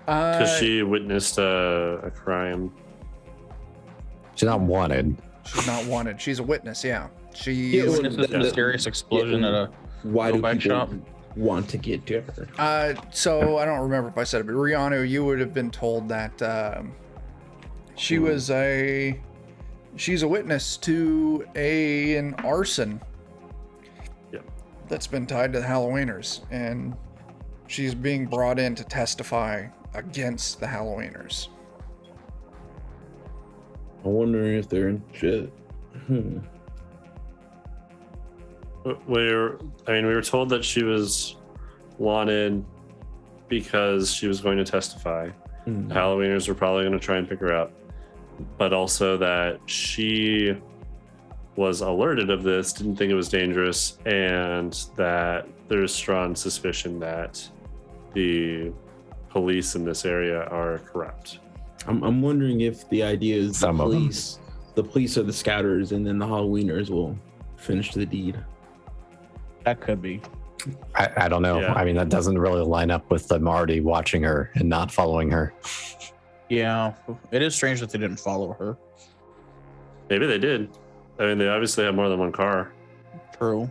Because she witnessed a crime. She's not wanted. She's not wanted. She's a witness, yeah. She Yeah, well, This is a mysterious explosion at a Why do bike people shop. want to get to her? so I don't remember if I said it, but Reanu, you would have been told that she's a witness to an arson. Yep. that's been tied to the Halloweeners, and she's being brought in to testify against the Halloweeners. I'm wondering if they're in shit. We were told that she was wanted because she was going to testify. The Halloweeners were probably going to try and pick her up, but also that she was alerted of this, didn't think it was dangerous, and that there's strong suspicion that the police in this area are corrupt. I'm wondering if the idea is Some of them. the police are the scouters, and then the Halloweeners will finish the deed. That could be. I don't know. Yeah. I mean, that doesn't really line up with them already watching her and not following her. Yeah, it is strange that they didn't follow her. Maybe they did. I mean, they obviously have more than one car. True.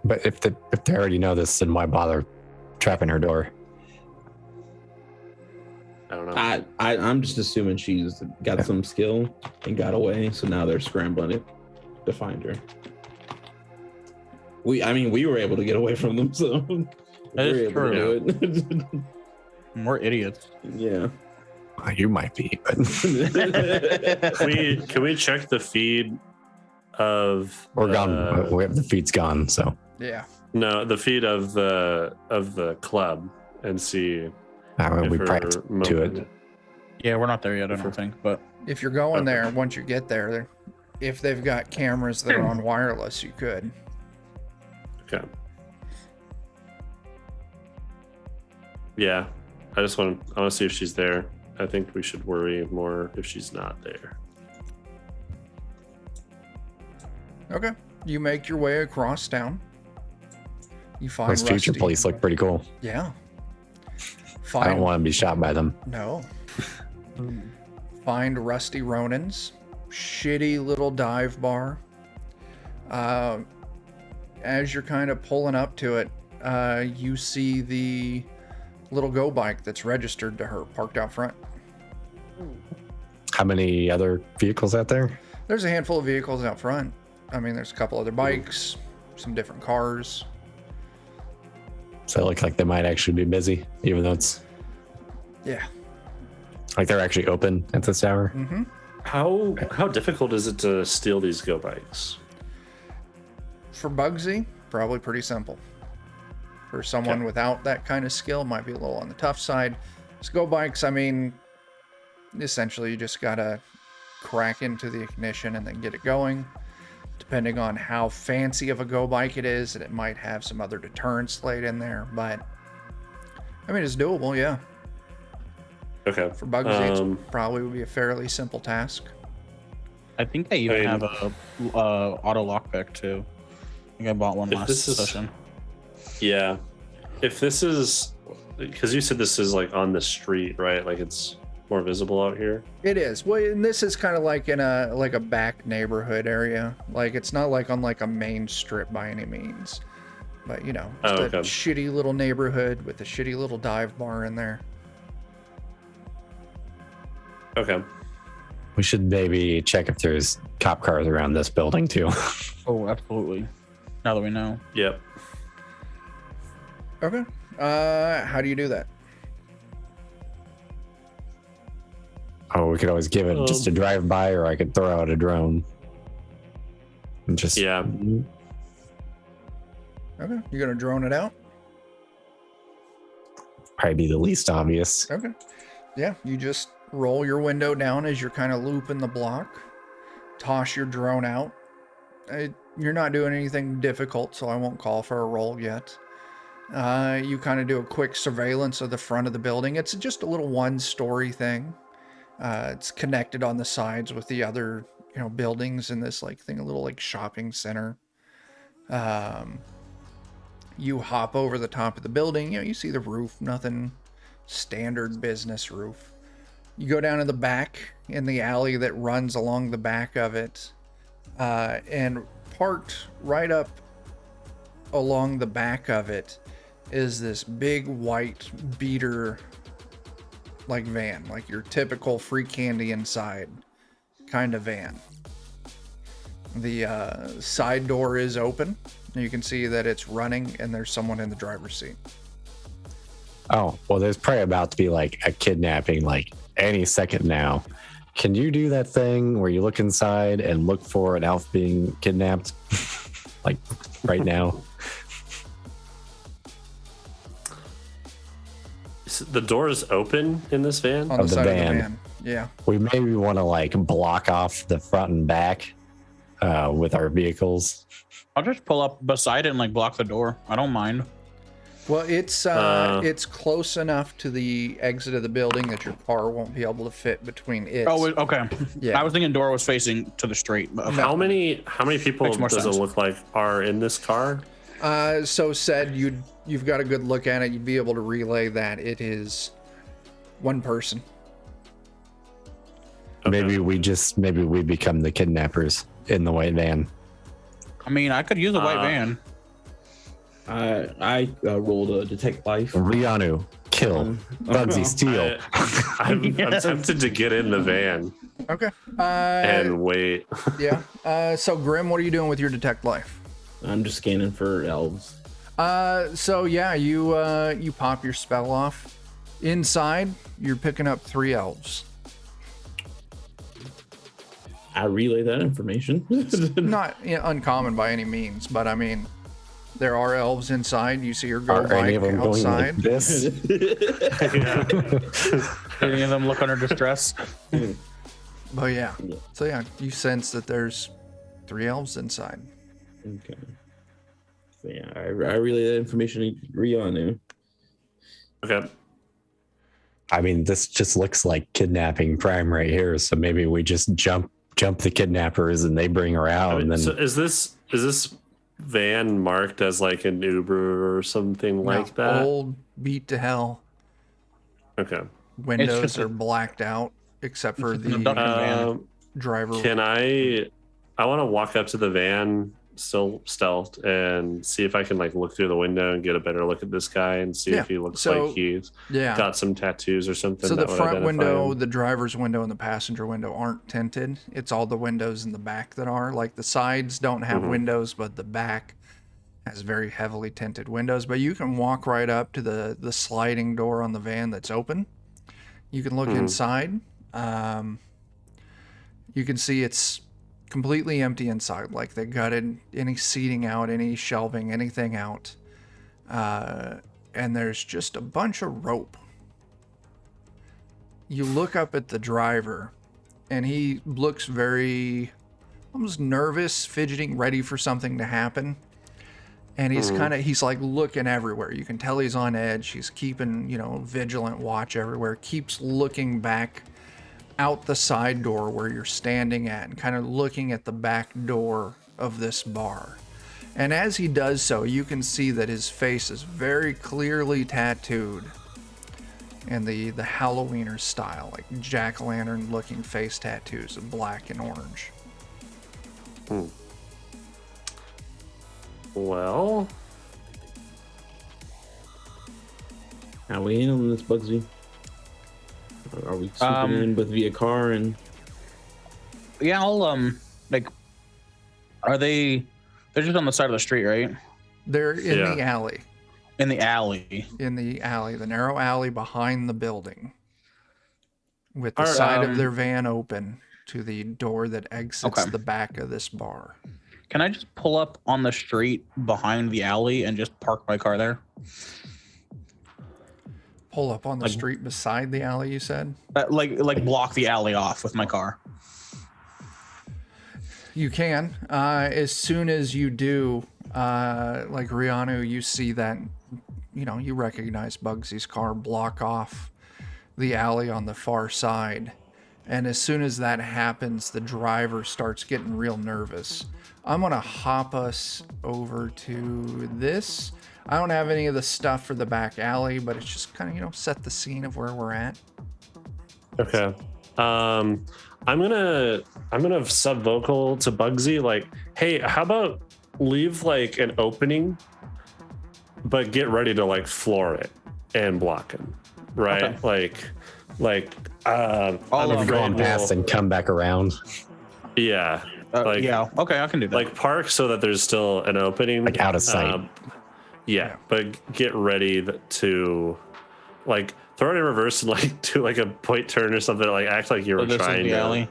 But if they already know this, then why bother trapping her door? I don't know. I'm just assuming she's got some skill and got away, so now they're scrambling it to find her. We were able to get away from them, so That is we're able to do it. We're idiots. Yeah. You might be, but Can we check the feed of we're gone. We have the feed's gone. So Yeah. No, the feed of the club and see we if practiced her to movement- it. Yeah, we're not there yet, I don't think. But If you're going there, once you get there, if they've got cameras that are on wireless, you could. Okay. Yeah, I want to see if she's there. I think we should worry more if she's not there. Okay. You make your way across town. You find Those future Rusty. police look pretty cool. Yeah. I don't want to be shot by them. No. Find Rusty Ronan's shitty little dive bar. As you're kind of pulling up to it, you see the little go bike that's registered to her parked out front. How many other vehicles out there? There's a handful of vehicles out front. I mean, there's a couple other bikes, some different cars. So it looks like they might actually be busy, even though it's Yeah. like they're actually open at this hour. Mm-hmm. How difficult is it to steal these go bikes? For Bugsy, probably pretty simple. For someone Okay. without that kind of skill, might be a little on the tough side. Go bikes, I mean, essentially you just gotta crack into the ignition and then get it going. Depending on how fancy of a go bike it is, and it might have some other deterrents laid in there, but I mean, it's doable, yeah. Okay. For Bugsy, it probably would be a fairly simple task. I think I even have a auto lockpick too. I think I bought one If last this is- session. Yeah. If this is, because you said this is like on the street, right? Like it's more visible out here. It is. Well, and this is kind of like in a back neighborhood area. Like it's not like on like a main strip by any means. But you know, just okay. a shitty little neighborhood with a shitty little dive bar in there. Okay. We should maybe check if there's cop cars around this building too. Oh, absolutely. Now that we know. Yep. Okay. How do you do that? Oh, we could always give it just a drive by, or I could throw out a drone. And just Yeah. Okay. You're gonna drone it out? probably be the least obvious. Okay. Yeah, you just roll your window down as you're kind of looping the block. Toss your drone out. You're not doing anything difficult, so I won't call for a roll yet. You kind of do a quick surveillance of the front of the building. It's just a little one-story thing. It's connected on the sides with the other, buildings in this like thing, a little like shopping center. You hop over the top of the building. You see the roof, nothing standard business roof. You go down to the back in the alley that runs along the back of it, and parked right up along the back of it is this big white beater like van, like your typical free candy inside kind of van. The side door is open. You can see that it's running and there's someone in the driver's seat. Oh, well, there's probably about to be like a kidnapping like any second now. Can you do that thing where you look inside and look for an elf being kidnapped? Like right now? The door is open in this van. On Of the the side of the van. van. Yeah. We maybe want to like block off the front and back with our vehicles. I'll just pull up beside it and like block the door. I don't mind. Well, it's close enough to the exit of the building that your car won't be able to fit between it. Oh, okay. Yeah. I was thinking door was facing to the street. But okay. How many people Makes more does sense. it look like are in this car? So said you've got a good look at it. You'd be able to relay that it is one person. Okay. Maybe we become the kidnappers in the white van. I mean, I could use a white van. I rolled a detect life. Reanu, kill. Bugsy, steal. I'm tempted to get in the van Okay. and wait. Yeah. So Grim, what are you doing with your detect life? I'm just scanning for elves. So yeah, you pop your spell off. Inside, you're picking up 3 elves. I relay that information. Not uncommon by any means, but I mean, there are elves inside. You see her go Are any by of them going like outside. this? Any of them look under distress? But yeah. So yeah, you sense that there's 3 elves inside. Okay. So yeah, I relay that information to Reanu. Okay. I mean, this just looks like kidnapping prime right here. So maybe we just jump the kidnappers and they bring her out. And then So is this van marked as like an Uber or something like that? Old, beat to hell. Okay. Windows just are blacked out except for It's an the abduction van. driver. Can I want to walk up to the van, still stealth, and see if I can like look through the window and get a better look at this guy and see Yeah, if he looks so- like he's Yeah. got some tattoos or something. So the that would front identify window, him. the driver's window, and the passenger window aren't tinted. It's all the windows in the back that are. Like the sides don't have windows, but the back has very heavily tinted windows. But you can walk right up to the sliding door on the van that's open. You can look inside. You can see it's completely empty inside. Like they gutted any seating out, any shelving, anything out. And there's just a bunch of rope. You look up at the driver, and he looks very almost nervous, fidgeting, ready for something to happen. And he's he's like looking everywhere. You can tell he's on edge. He's keeping, vigilant watch everywhere. Keeps looking back out the side door where you're standing at and kind of looking at the back door of this bar. And as he does so, you can see that his face is very clearly tattooed in the Halloweener style, like jack-o'-lantern looking face tattoos of black and orange. Well, How we handling this, Bugsy? Are we swooping in with via car and? Yeah, I'll are they? They're just on the side of the street, right? They're in Yeah. the alley. In the alley. The narrow alley behind the building, with the Alright, side of their van open to the door that exits Okay. the back of this bar. Can I just pull up on the street behind the alley and just park my car there? Pull up on the street beside the alley, you said? Like block the alley off with my car. You can. As soon as you do, like Reanu, you see that, you recognize Bugsy's car block off the alley on the far side. And as soon as that happens, the driver starts getting real nervous. I'm going to hop us over to this. I don't have any of the stuff for the back alley, but it's just kind of, set the scene of where we're at. okay. I'm gonna sub-vocal to Bugsy, like, hey, how about leave like an opening, but get ready to like floor it and block him, right? Okay. I'm I'm afraid going past and come back around. Yeah. Like, yeah. Okay, I can do that. Like park so that there's still an opening. Like out of sight. Yeah, but get ready to like throw it in reverse and like do like a point turn or something. Like act like you were this is trying the to alley.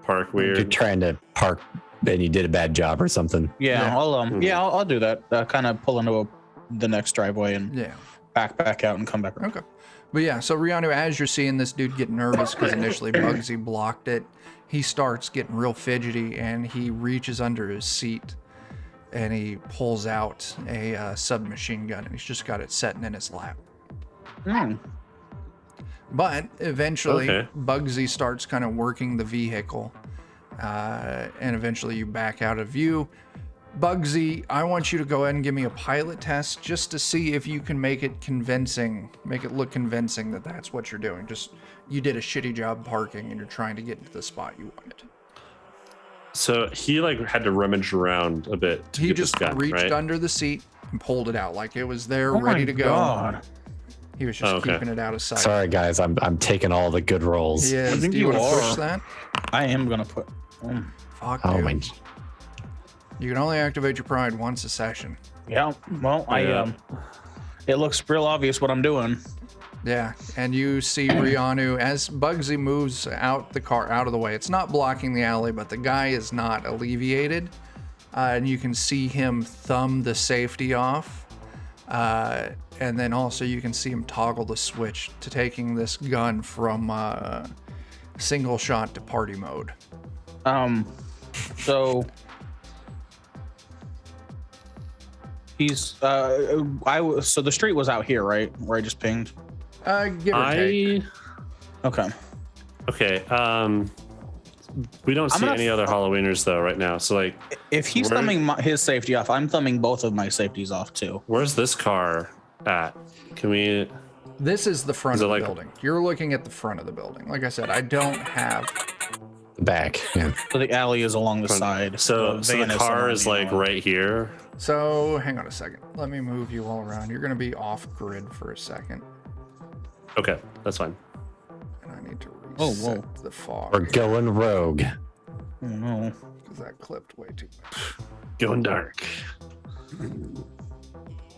park You're weird. trying to park and you did a bad job or something. Yeah, I'll do that. Kind of pull into the next driveway and back out and come back around. Okay. But yeah, so Reanu, as you're seeing this dude get nervous because initially Bugsy blocked it, he starts getting real fidgety and he reaches under his seat and he pulls out a submachine gun and he's just got it sitting in his lap. But eventually Bugsy starts kind of working the vehicle and eventually you back out of view. Bugsy, I want you to go ahead and give me a pilot test just to see if you can make it look convincing that that's what you're doing. Just, you did a shitty job parking and you're trying to get to the spot you wanted. So he like had to rummage around a bit to He get just this gun, reached right? under the seat and pulled it out like it was there, Oh ready my to go. God. He was just keeping it out of sight. Sorry guys, I'm taking all the good rolls. Yeah, I think do you you want to push are. that? I am gonna put. Fuck, Oh dude. my. You can only activate your pride once a session. Yeah. Well, it looks real obvious what I'm doing. Yeah, and you see Reanu as Bugsy moves out the car out of the way. It's not blocking the alley, but the guy is not alleviated. And you can see him thumb the safety off. And then also you can see him toggle the switch to taking this gun from single shot to party mode. So he's so the street was out here, right? Where I just pinged. Give or take. Okay. Okay. We don't see any other Halloweeners though right now. So like, if he's thumbing his safety off, I'm thumbing both of my safeties off too. Where's this car at? Can we? This is the front of the building. You're looking at the front of the building. Like I said, I don't have the back. Yeah. So the alley is along the side. So the car is like right here. So hang on a second. Let me move you all around. You're going to be off grid for a second. Okay, that's fine. And I need to reset the fog. We're going rogue. Oh no. Because that clipped way too much. Going dark.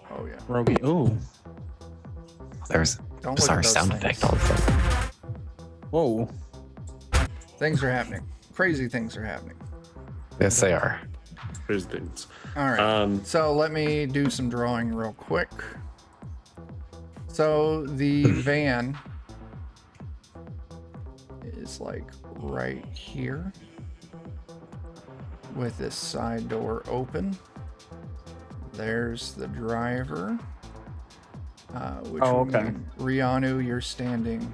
Oh yeah. Rogue. Ooh. There's Don't look our at those sound things. effect all of a sudden. Whoa. Things are happening. Crazy things are happening. Yes, they are. Here's things. All right. So let me do some drawing real quick. So the van is like right here with this side door open. There's the driver. Which would mean, Reanu, you're standing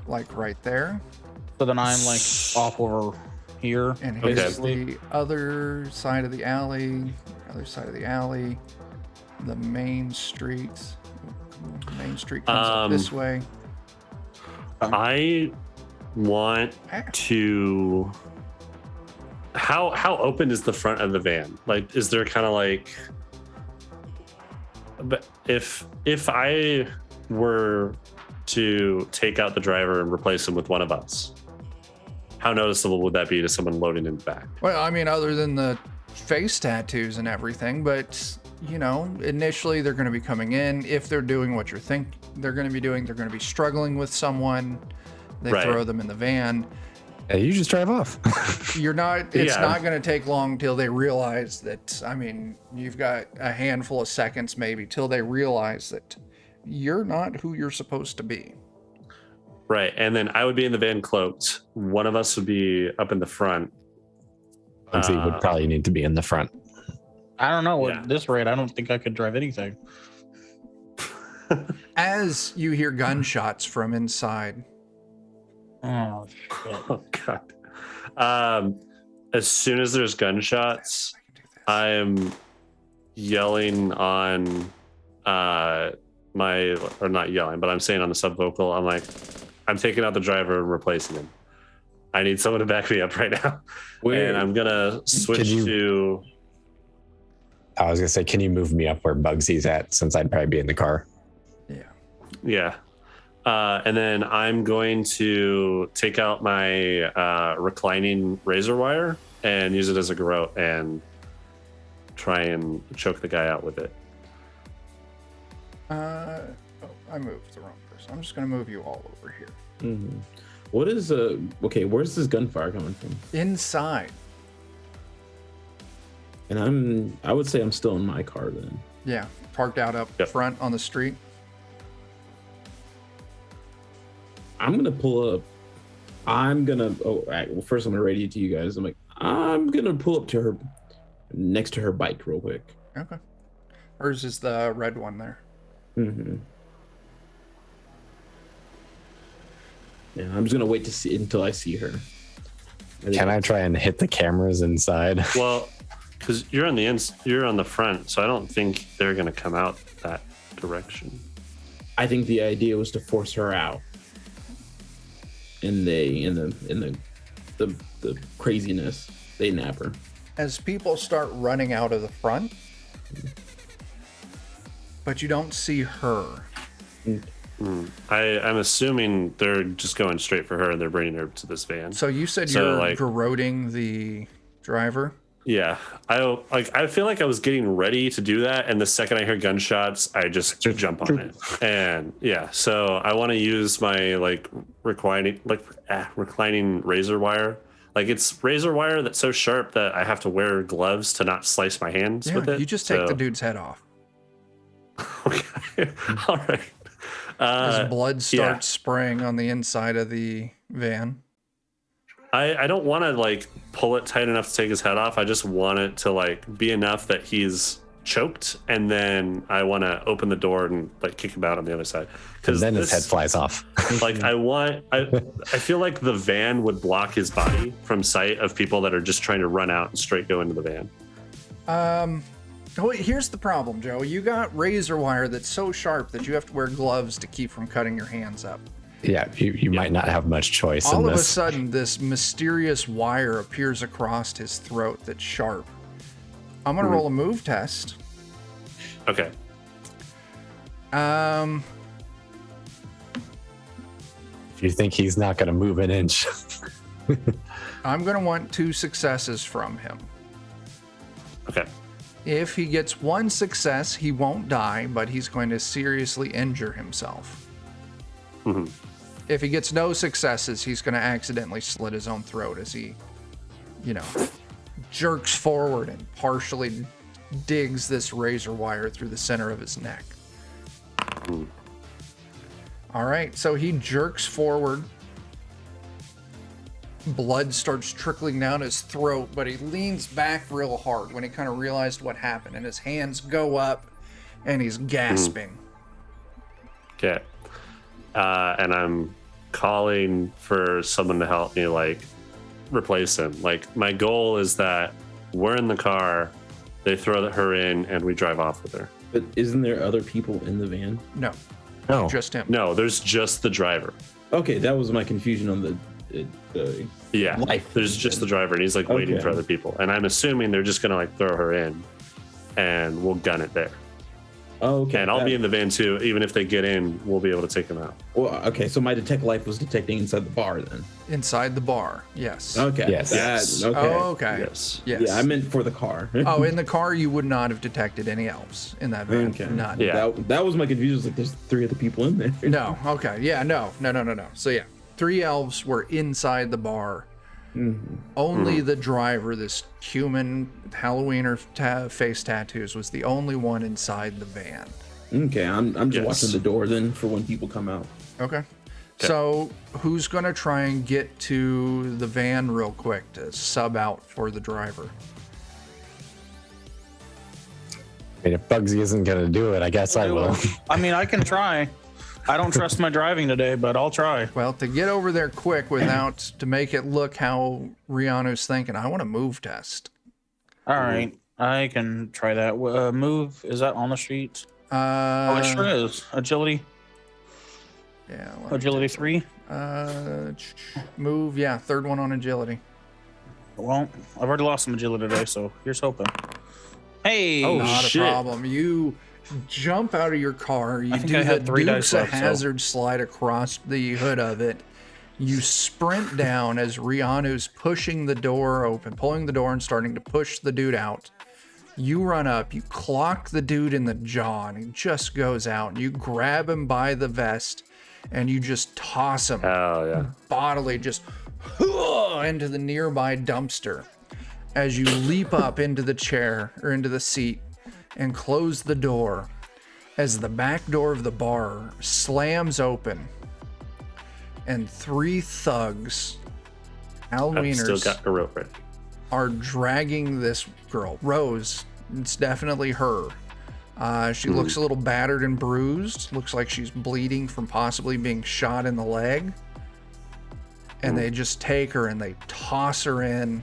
like right there. So then I'm like off over here. And here's the other side of the alley, the main street. The main street comes up this way. I want to. How open is the front of the van? Like, is there kind of like? But if I were to take out the driver and replace him with one of us, how noticeable would that be to someone loading in the back? Well, I mean, other than the face tattoos and everything, but you know, initially they're going to be coming in. If they're doing what you think they're going to be doing, they're going to be struggling with someone. They throw them in the van. Yeah, you just drive off. You're not. It's not going to take long till they realize that. I mean, you've got a handful of seconds maybe till they realize that you're not who you're supposed to be. Right, and then I would be in the van cloaked. One of us would be up in the front. Bugsy would probably need to be in the front. I don't know. At this rate, I don't think I could drive anything. As you hear gunshots from inside. Oh shit! Oh god! As soon as there's gunshots, I'm yelling on or not yelling, but I'm saying on the subvocal. I'm like, I'm taking out the driver and replacing him. I need someone to back me up right now. And I'm gonna switch to. I was gonna say, can you move me up where Bugsy's at, since I'd probably be in the car? Yeah. And then I'm going to take out my reclining razor wire and use it as a garrote and try and choke the guy out with it. I moved the wrong person. I'm just going to move you all over here. Mm-hmm. What is okay? Where's this gunfire coming from? Inside. And I would say I'm still in my car then. Yeah, parked out up front on the street. I'm gonna pull up. I'm gonna. Oh, all right, well, first I'm gonna radio to you guys. I'm gonna pull up to her, next to her bike, real quick. Okay. Hers is the red one there. Mm-hmm. Yeah, I'm just gonna wait to see until I see her. Can I try and hit the cameras inside? Well, because you're on the front, so I don't think they're gonna come out that direction. I think the idea was to force her out. In the craziness, they nab her. As people start running out of the front, but you don't see her. I'm assuming they're just going straight for her and they're bringing her to this van. So you said you're garroting the driver? Yeah, I feel like I was getting ready to do that, and the second I hear gunshots, I just jump on it. And yeah, so I want to use my reclining razor wire. Like, it's razor wire that's so sharp that I have to wear gloves to not slice my hands with it. You just take the dude's head off. Okay, all right. As blood starts spraying on the inside of the van. I don't want to pull it tight enough to take his head off. I just want it to be enough that he's choked, and then I want to open the door and kick him out on the other side. Because then his head flies off. I feel like the van would block his body from sight of people that are just trying to run out and straight go into the van. Here's the problem, Joe. You got razor wire that's so sharp that you have to wear gloves to keep from cutting your hands up. Yeah, you might not have much choice in this. All of a sudden, this mysterious wire appears across his throat that's sharp. I'm going to roll a move test. Okay. If you think he's not going to move an inch. I'm going to want 2 successes from him. Okay. If he gets 1 success, he won't die, but he's going to seriously injure himself. Mm-hmm. If he gets no successes, he's going to accidentally slit his own throat as he, jerks forward and partially digs this razor wire through the center of his neck. All right, so he jerks forward. Blood starts trickling down his throat, but he leans back real hard when he kind of realized what happened, and his hands go up, and he's gasping. Okay. And I'm calling for someone to help me replace him. My goal is that we're in the car, they throw her in, and we drive off with her. But isn't there other people in the van? No, just him. No, there's just the driver. Okay, that was my confusion on the life. There's just the driver, and he's waiting for other people, and I'm assuming they're just gonna throw her in, and we'll gun it there. Oh, okay. And I'll be in the van too. Even if they get in, we'll be able to take them out. Well, okay. So my detect life was detecting inside the bar then. Inside the bar, yes. Okay. Yes. Okay. Oh, okay. Yes. Yeah, I meant for the car. Oh, in the car, you would not have detected any elves in that van. Okay. None. Yeah. That was my confusion. There's 3 other people in there. No. Okay. Yeah. No. So yeah, 3 elves were inside the bar. Mm-hmm. Only the driver, this human Halloweener face tattoos, was the only one inside the van. Okay, I'm just Yes. watching the door then for when people come out. Okay. So who's gonna try and get to the van real quick to sub out for the driver? I mean, if Bugsy isn't going to do it, I guess I will. I mean, I can try. I don't trust my driving today, but I'll try. Well, to get over there quick to make it look how Reanu's thinking, I want a move test. All right, I can try that. Move, is that on the street? It sure is. Agility. Yeah. Agility 3. Move, yeah, 3rd one on agility. Well, I've already lost some agility today, so here's hoping. Hey, Oh, Not shit. a problem. You jump out of your car. You think do I the had 3 Dukes dice of left, so- Hazzard slide across the hood of it. You sprint down as Reanu's pushing the door open, pulling the door and starting to push the dude out. You run up, you clock the dude in the jaw, and he just goes out. You grab him by the vest, and you just toss him Oh yeah. bodily, just into the nearby dumpster. As you leap up into the chair or into the seat and close the door, as the back door of the bar slams open, and 3 thugs, I've still Halloweeners, got a rope ready. are dragging this girl, Rose. It's definitely her. She looks a little battered and bruised. Looks like she's bleeding from possibly being shot in the leg. And they just take her and they toss her in.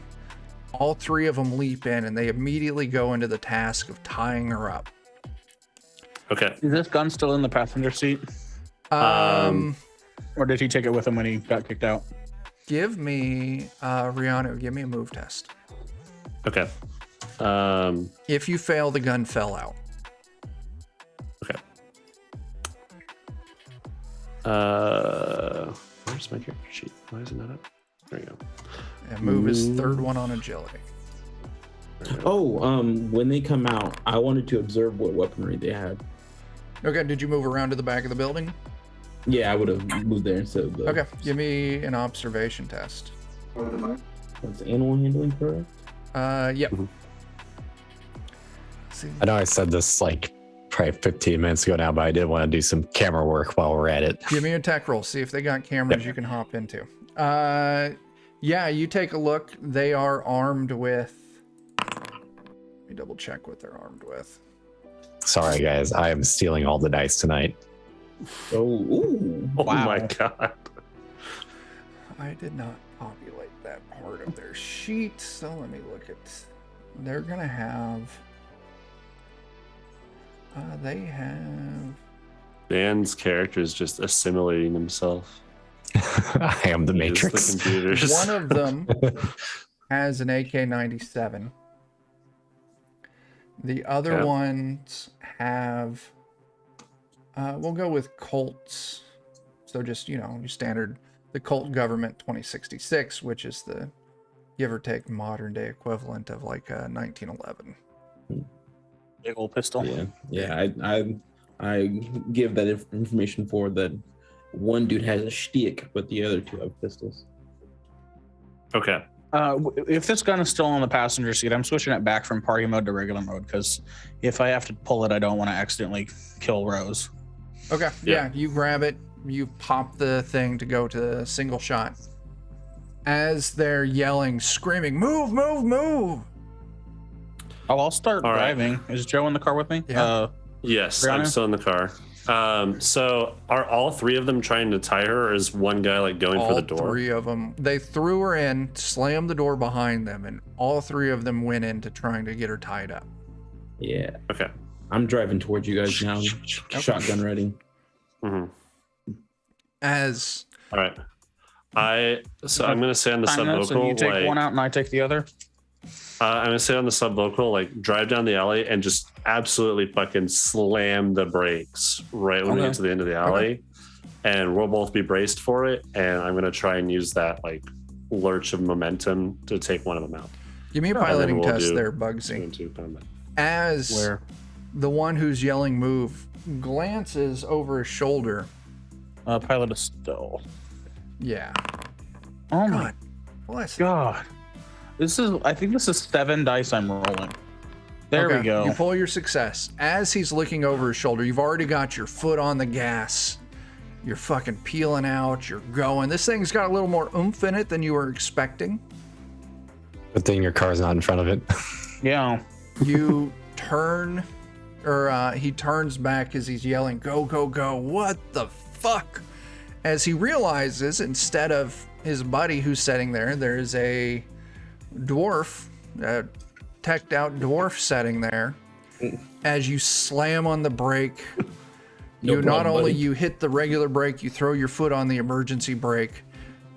All 3 of them leap in and they immediately go into the task of tying her up. Okay. Is this gun still in the passenger seat? Or did he take it with him when he got kicked out? Give me, Reanu, give me a move test. Okay. If you fail, the gun fell out. Okay. Where's my character sheet? Why isn't that up? There you go. And move is 3rd one on agility. Oh, when they come out, I wanted to observe what weaponry they had. Okay, did you move around to the back of the building? Yeah, I would have moved there instead of the. Okay, give me an observation test. What's animal handling correct? Yep. Mhm. See, I know I said this like probably 15 minutes ago now, but I did want to do some camera work while we're at it. give me a tech roll. See if they got cameras you can hop into. Yeah, you take a look. They are armed with. Let me double check what they're armed with. Sorry, guys. I am stealing all the dice tonight. Oh, ooh. Oh Wow. my god. I did not populate that part of their sheet, so let me look at. They're gonna have. They have. Dan's character is just assimilating himself. I am the Use Matrix. The computers. One of them has an AK-97. The other Okay. ones have. We'll go with Colts. So just, your standard, the Colt Government 2066, which is the give or take modern day equivalent of like 1911. Big old pistol. Yeah. I give that information for that. One dude has a shtick, but the other 2 have pistols. Okay. If this gun is still on the passenger seat, I'm switching it back from party mode to regular mode because if I have to pull it, I don't want to accidentally kill Rose. Okay, Yeah. yeah, you grab it, you pop the thing to go to single shot. As they're yelling, screaming, move, move, move. Oh, I'll start All right. driving. Is Joe in the car with me? Yeah. Yes, I'm Reanu? still in the car. So are all 3 of them trying to tie her, or is one guy like going for All the door? 3 of them. They threw her in, slammed the door behind them, and all 3 of them went into trying to get her tied up. Yeah. Okay. I'm driving towards you guys now. Shotgun ready. hmm As All right. I'm gonna say on the Time this, and you subvocal, take like one out and I take the other. I'm gonna say on the subvocal, like drive down the alley and just absolutely fucking slam the brakes right when we Okay. get to the end of the alley, and we'll both be braced for it. And I'm gonna try and use that like lurch of momentum to take one of them out. give me a And then piloting we'll test do there, 2 Bugsy. and 2 combat. As Where? the one who's yelling move glances over his shoulder. Pilot is still. Yeah. Oh my God bless. god. I think this is 7 dice I'm rolling. There Okay, we go. You pull your success. As he's looking over his shoulder, you've already got your foot on the gas. You're fucking peeling out. You're going. This thing's got a little more oomph in it than you were expecting. Good thing your car's not in front of it. Yeah. You turn, or he turns back as he's yelling, go, go, go. What the fuck? As he realizes instead of his buddy who's sitting there, there's a dwarf, a teched out dwarf sitting there. As you slam on the brake, No not problem, only buddy. you hit the regular brake, you throw your foot on the emergency brake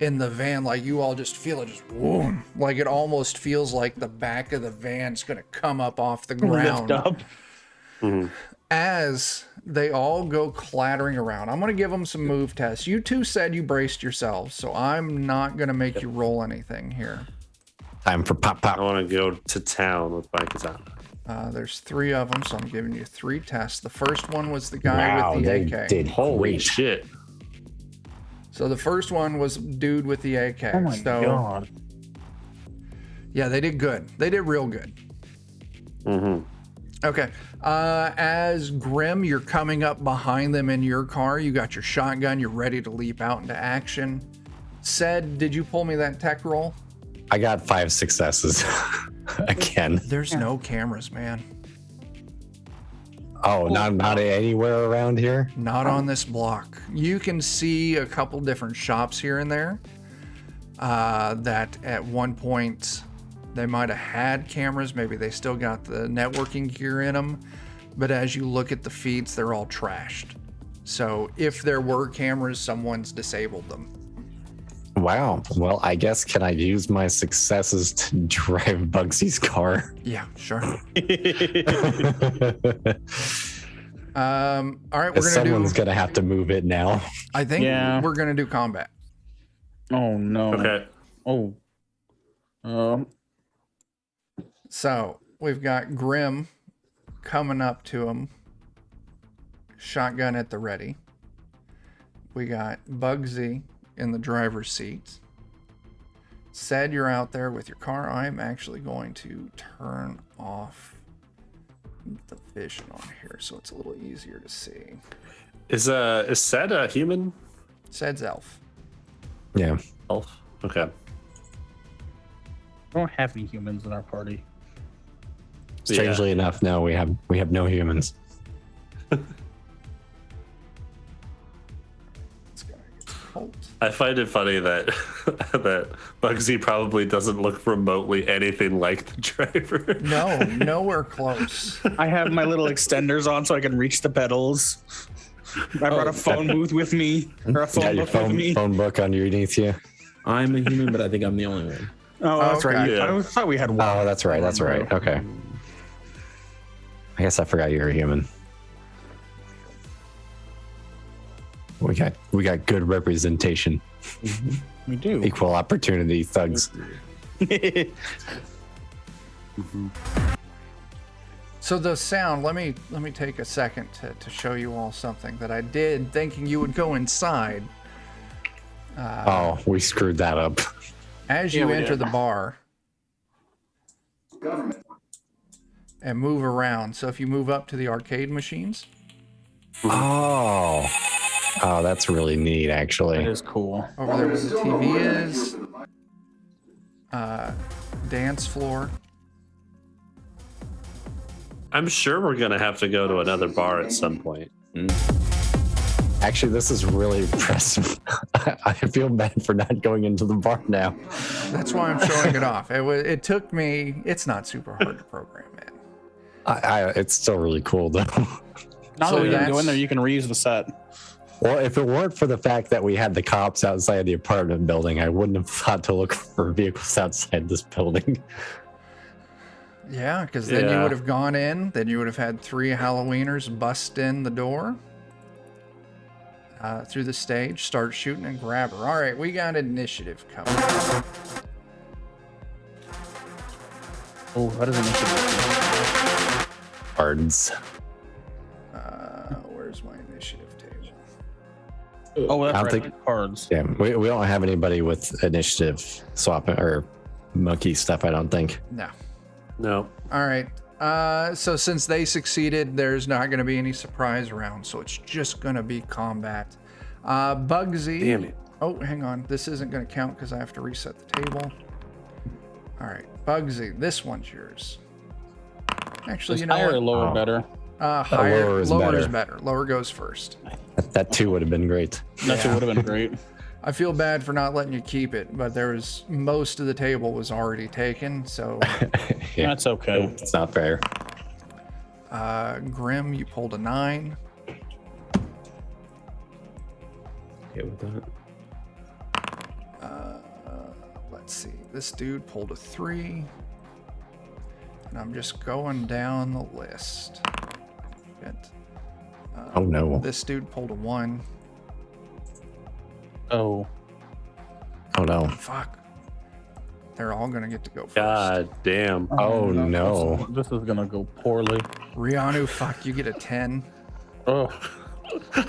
in the van, like you all just feel it just boom, like it almost feels like the back of the van's gonna come up off the ground. Lift up. as they all go clattering around, I'm going to give them some move tests. You two said you braced yourselves, so I'm not going to make you roll anything here. Time for pop I pop. want to go to town with my katana. There's 3 of them, so I'm giving you 3 tests. The first one was the guy with the they AK. did Holy great. shit. So the first one was dude with the AK. Oh my so, god. Yeah, they did good. They did real good. Mm-hmm. Okay. As Grim, you're coming up behind them in your car. You got your shotgun. You're ready to leap out into action. Said, did you pull me that tech roll? I got 5 successes again. There's no cameras, man. Oh, not anywhere around here. Not on this block. You can see a couple different shops here and there that at one point they might have had cameras. Maybe they still got the networking gear in them. But as you look at the feeds, they're all trashed. So if there were cameras, someone's disabled them. Wow. Well, I guess can I use my successes to drive Bugsy's car? Yeah, sure. All right, we're gonna Someone's do. gonna have to move it now. I think Yeah. we're gonna do combat. Oh no. Okay. Oh. So we've got Grim coming up to him, shotgun at the ready. We got Bugsy in the driver's seat. Said you're out there with your car. I'm actually going to turn off the vision on here so it's a little easier to see. Is Sed a human Said's elf. Yeah. elf? Okay. We don't have any humans in our party. Strangely enough, no, we have no humans. This guy gets Colt. I find it funny that that Bugsy probably doesn't look remotely anything like the driver. No, nowhere close. I have my little extenders on so I can reach the pedals. I brought a phone booth with me, or a phone Got your book with me. phone book underneath you. I'm a human, but I think I'm the only one. Oh, that's right. Okay. Yeah. I thought we had one. Oh, that's right. That's right. Okay. I guess I forgot you were a human. We got good representation. We do. Equal opportunity thugs. So the sound, let me take a second to show you all something that I did thinking you would go inside. Oh, we screwed that up. As you we enter did. the bar and move around. So if you move up to the arcade machines, Oh, that's really neat, That actually. is cool. over there where the TV is, dance floor. I'm sure we're gonna have to go to another bar at some point. Actually, this is really impressive. I feel bad for not going into the bar now. That's why I'm showing it off. It took me. It's not super hard to program, man. It's still really cool, though. Now So that we can go that's- in there, you can reuse the set. Well, if it weren't for the fact that we had the cops outside the apartment building, I wouldn't have thought to look for vehicles outside this building. Yeah, because then you Yeah. would have gone in. Then you would have had 3 Halloweeners bust in the door through the stage, start shooting, and grab her. All right, we got initiative coming. Oh, what is initiative? Cards. Where's my initiative table? Oh, that's I right. don't think- Cards. Yeah, we don't have anybody with initiative swapping or monkey stuff, I don't think. No. No. All right. So since they succeeded, there's not going to be any surprise round. So it's just going to be combat. Bugsy. Damn it. Oh, hang on. This isn't going to count because I have to reset the table. All right, Bugsy, this one's yours. Actually, Is you know higher or what? lower better? Higher, lower is lower is better. better. Lower goes first. That too would have been great. That Yeah. would have been great. I feel bad for not letting you keep it, but there was most of the table was already taken. So, Yeah, That's okay. it's not fair. Grim, you pulled a 9. Okay with that. Let's see. This dude pulled a 3. And I'm just going down the list. Shit. Oh no. This dude pulled a 1. Oh. Oh no. Fuck. They're all gonna get to go first. God damn. Oh no. This is gonna go poorly. Rianu, fuck, you get a 10. Oh.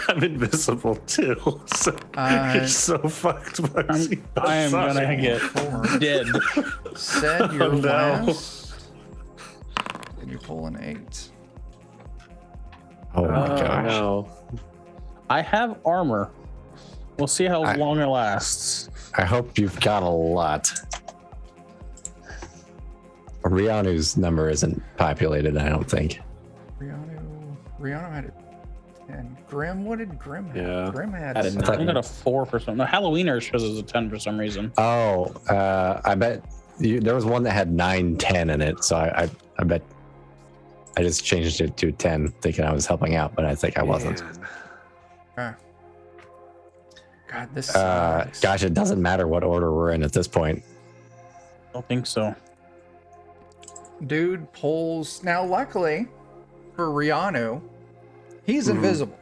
I'm invisible too. So you're so fucked, Bugsy. I am gonna get 4. dead. Said you're Oh, no. last. And you pull an 8. Oh my gosh. No. I have armor. We'll see how I- long it lasts. I hope you've got a lot. Rianu's number isn't populated, I don't think. Rianu had a 10. Grim, what did Grim have? Yeah. Grim had I did some- not. I got a 4 for some. No, Halloweeners shows as a 10 for some reason. Oh, I bet there was one that had 9, 10 in it. So I bet I just changed it to 10, thinking I was helping out, but I think I wasn't. Ah. God, this sucks. Gosh, it doesn't matter what order we're in at this point. I don't think so. Dude pulls. Now, luckily for Rianu, he's invisible.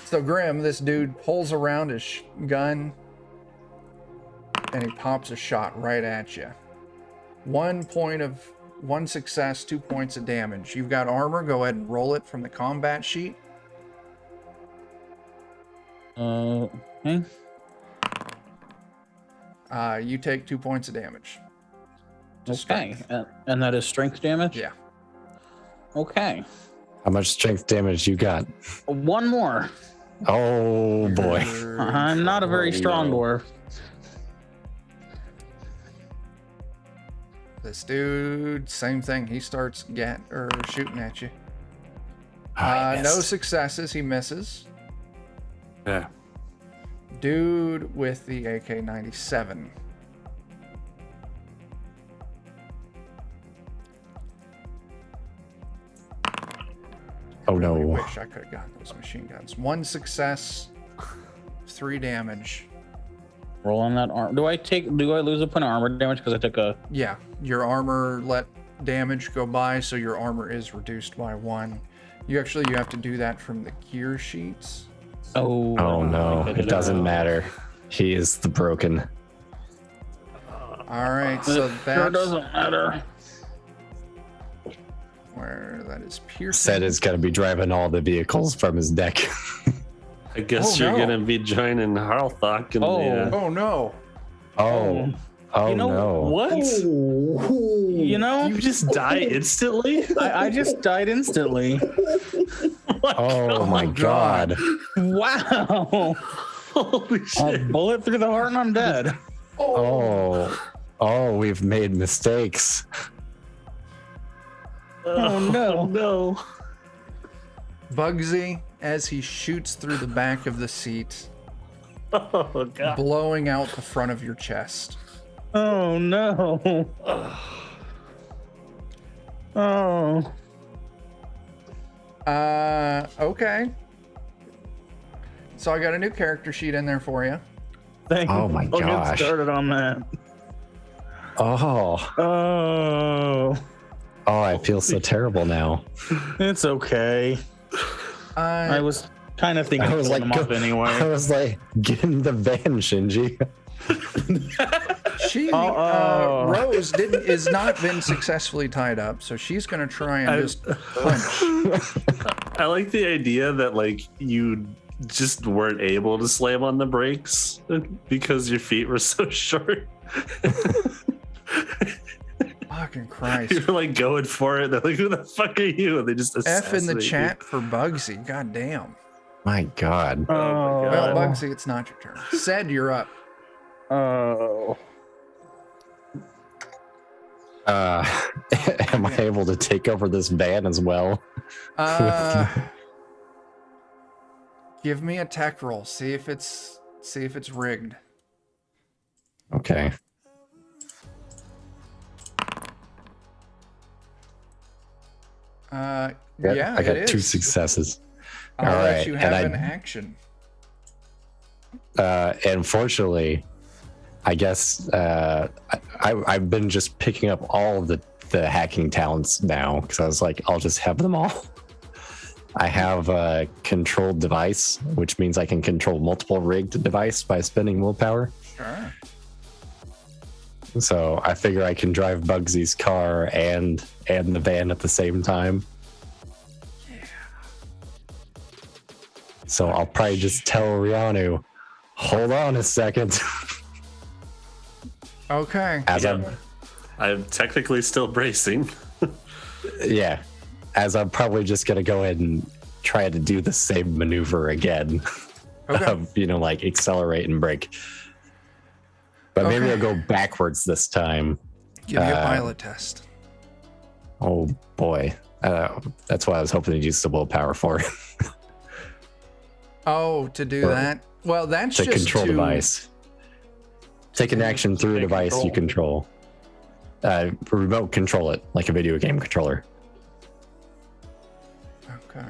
So Grim, this dude pulls around his gun and he pops a shot right at you. 1 success, 2 points of damage. You've got armor. Go ahead and roll it from the combat sheet. Okay. You take 2 points of damage. To Okay. strength. And that is strength damage? Yeah. Okay. How much strength damage you got? 1 more. Oh boy. I'm not a very strong dwarf. This dude, same thing. He starts shooting at you. I No missed. successes. He misses. Yeah. Dude with the AK-97. Oh I no. wish I could have gotten those machine guns. 1 success, 3 damage. Roll on that arm. Do I lose a point of armor damage because I took a. Yeah, your armor let damage go by, so your armor is reduced by 1. You have to do that from the gear sheets. Oh. Oh no. It doesn't matter. He is the broken. All right, so It that's sure doesn't matter. where that is piercing. Said is going to be driving all the vehicles from his deck. I guess Oh, you're no. gonna be joining Harlthok in the. Oh no! Oh. Oh You know no. what? You know, You just die instantly? I just died instantly. Oh my god. Wow. Holy A shit. bullet through the heart and I'm dead. Oh, we've made mistakes. Oh no. No. Bugsy, as he shoots through the back of the seat, Oh god. blowing out the front of your chest. Oh no. Oh. Okay. So I got a new character sheet in there for you. Thank Oh my I'll gosh. get started on that. Oh. Oh. Oh, I feel so terrible now. It's okay. I was kind of thinking I of was pulling like, them off I anyway. was like, get in the van, Shinji. She Oh. Rose is not been successfully tied up, so she's gonna try and just punch. I like the idea that like you just weren't able to slam on the brakes because your feet were so short. Fucking Christ. You're like going for it. They're like, "Who the fuck are you?" And they just F in the assassinate you. chat for Bugsy. God damn. My god. Oh my Well, god. Bugsy, it's not your turn. Said you're up. Oh. Am I able to take over this van as well? Give me a tech roll. See if it's rigged. Okay. Yeah, I got it 2 is. successes. I'll All let right, you and have I- an action. Unfortunately, I guess I've been just picking up all of the hacking talents now because I was like, I'll just have them all. I have a controlled device, which means I can control multiple rigged device by spending willpower. Sure. So I figure I can drive Bugsy's car and the van at the same time. Yeah. So I'll probably just tell Reanu, hold on a second. Okay. As I'm technically still bracing. as I'm probably just gonna go ahead and try to do the same maneuver again. Okay. Of, like accelerate and brake. But maybe Okay. I'll go backwards this time. Give me a pilot test. Oh boy. That's what I was hoping to use the willpower for. Oh, to do Or- that? Well, that's to just control to... device. Take an action through a Take device you control. Remote control it like a video game controller. Okay.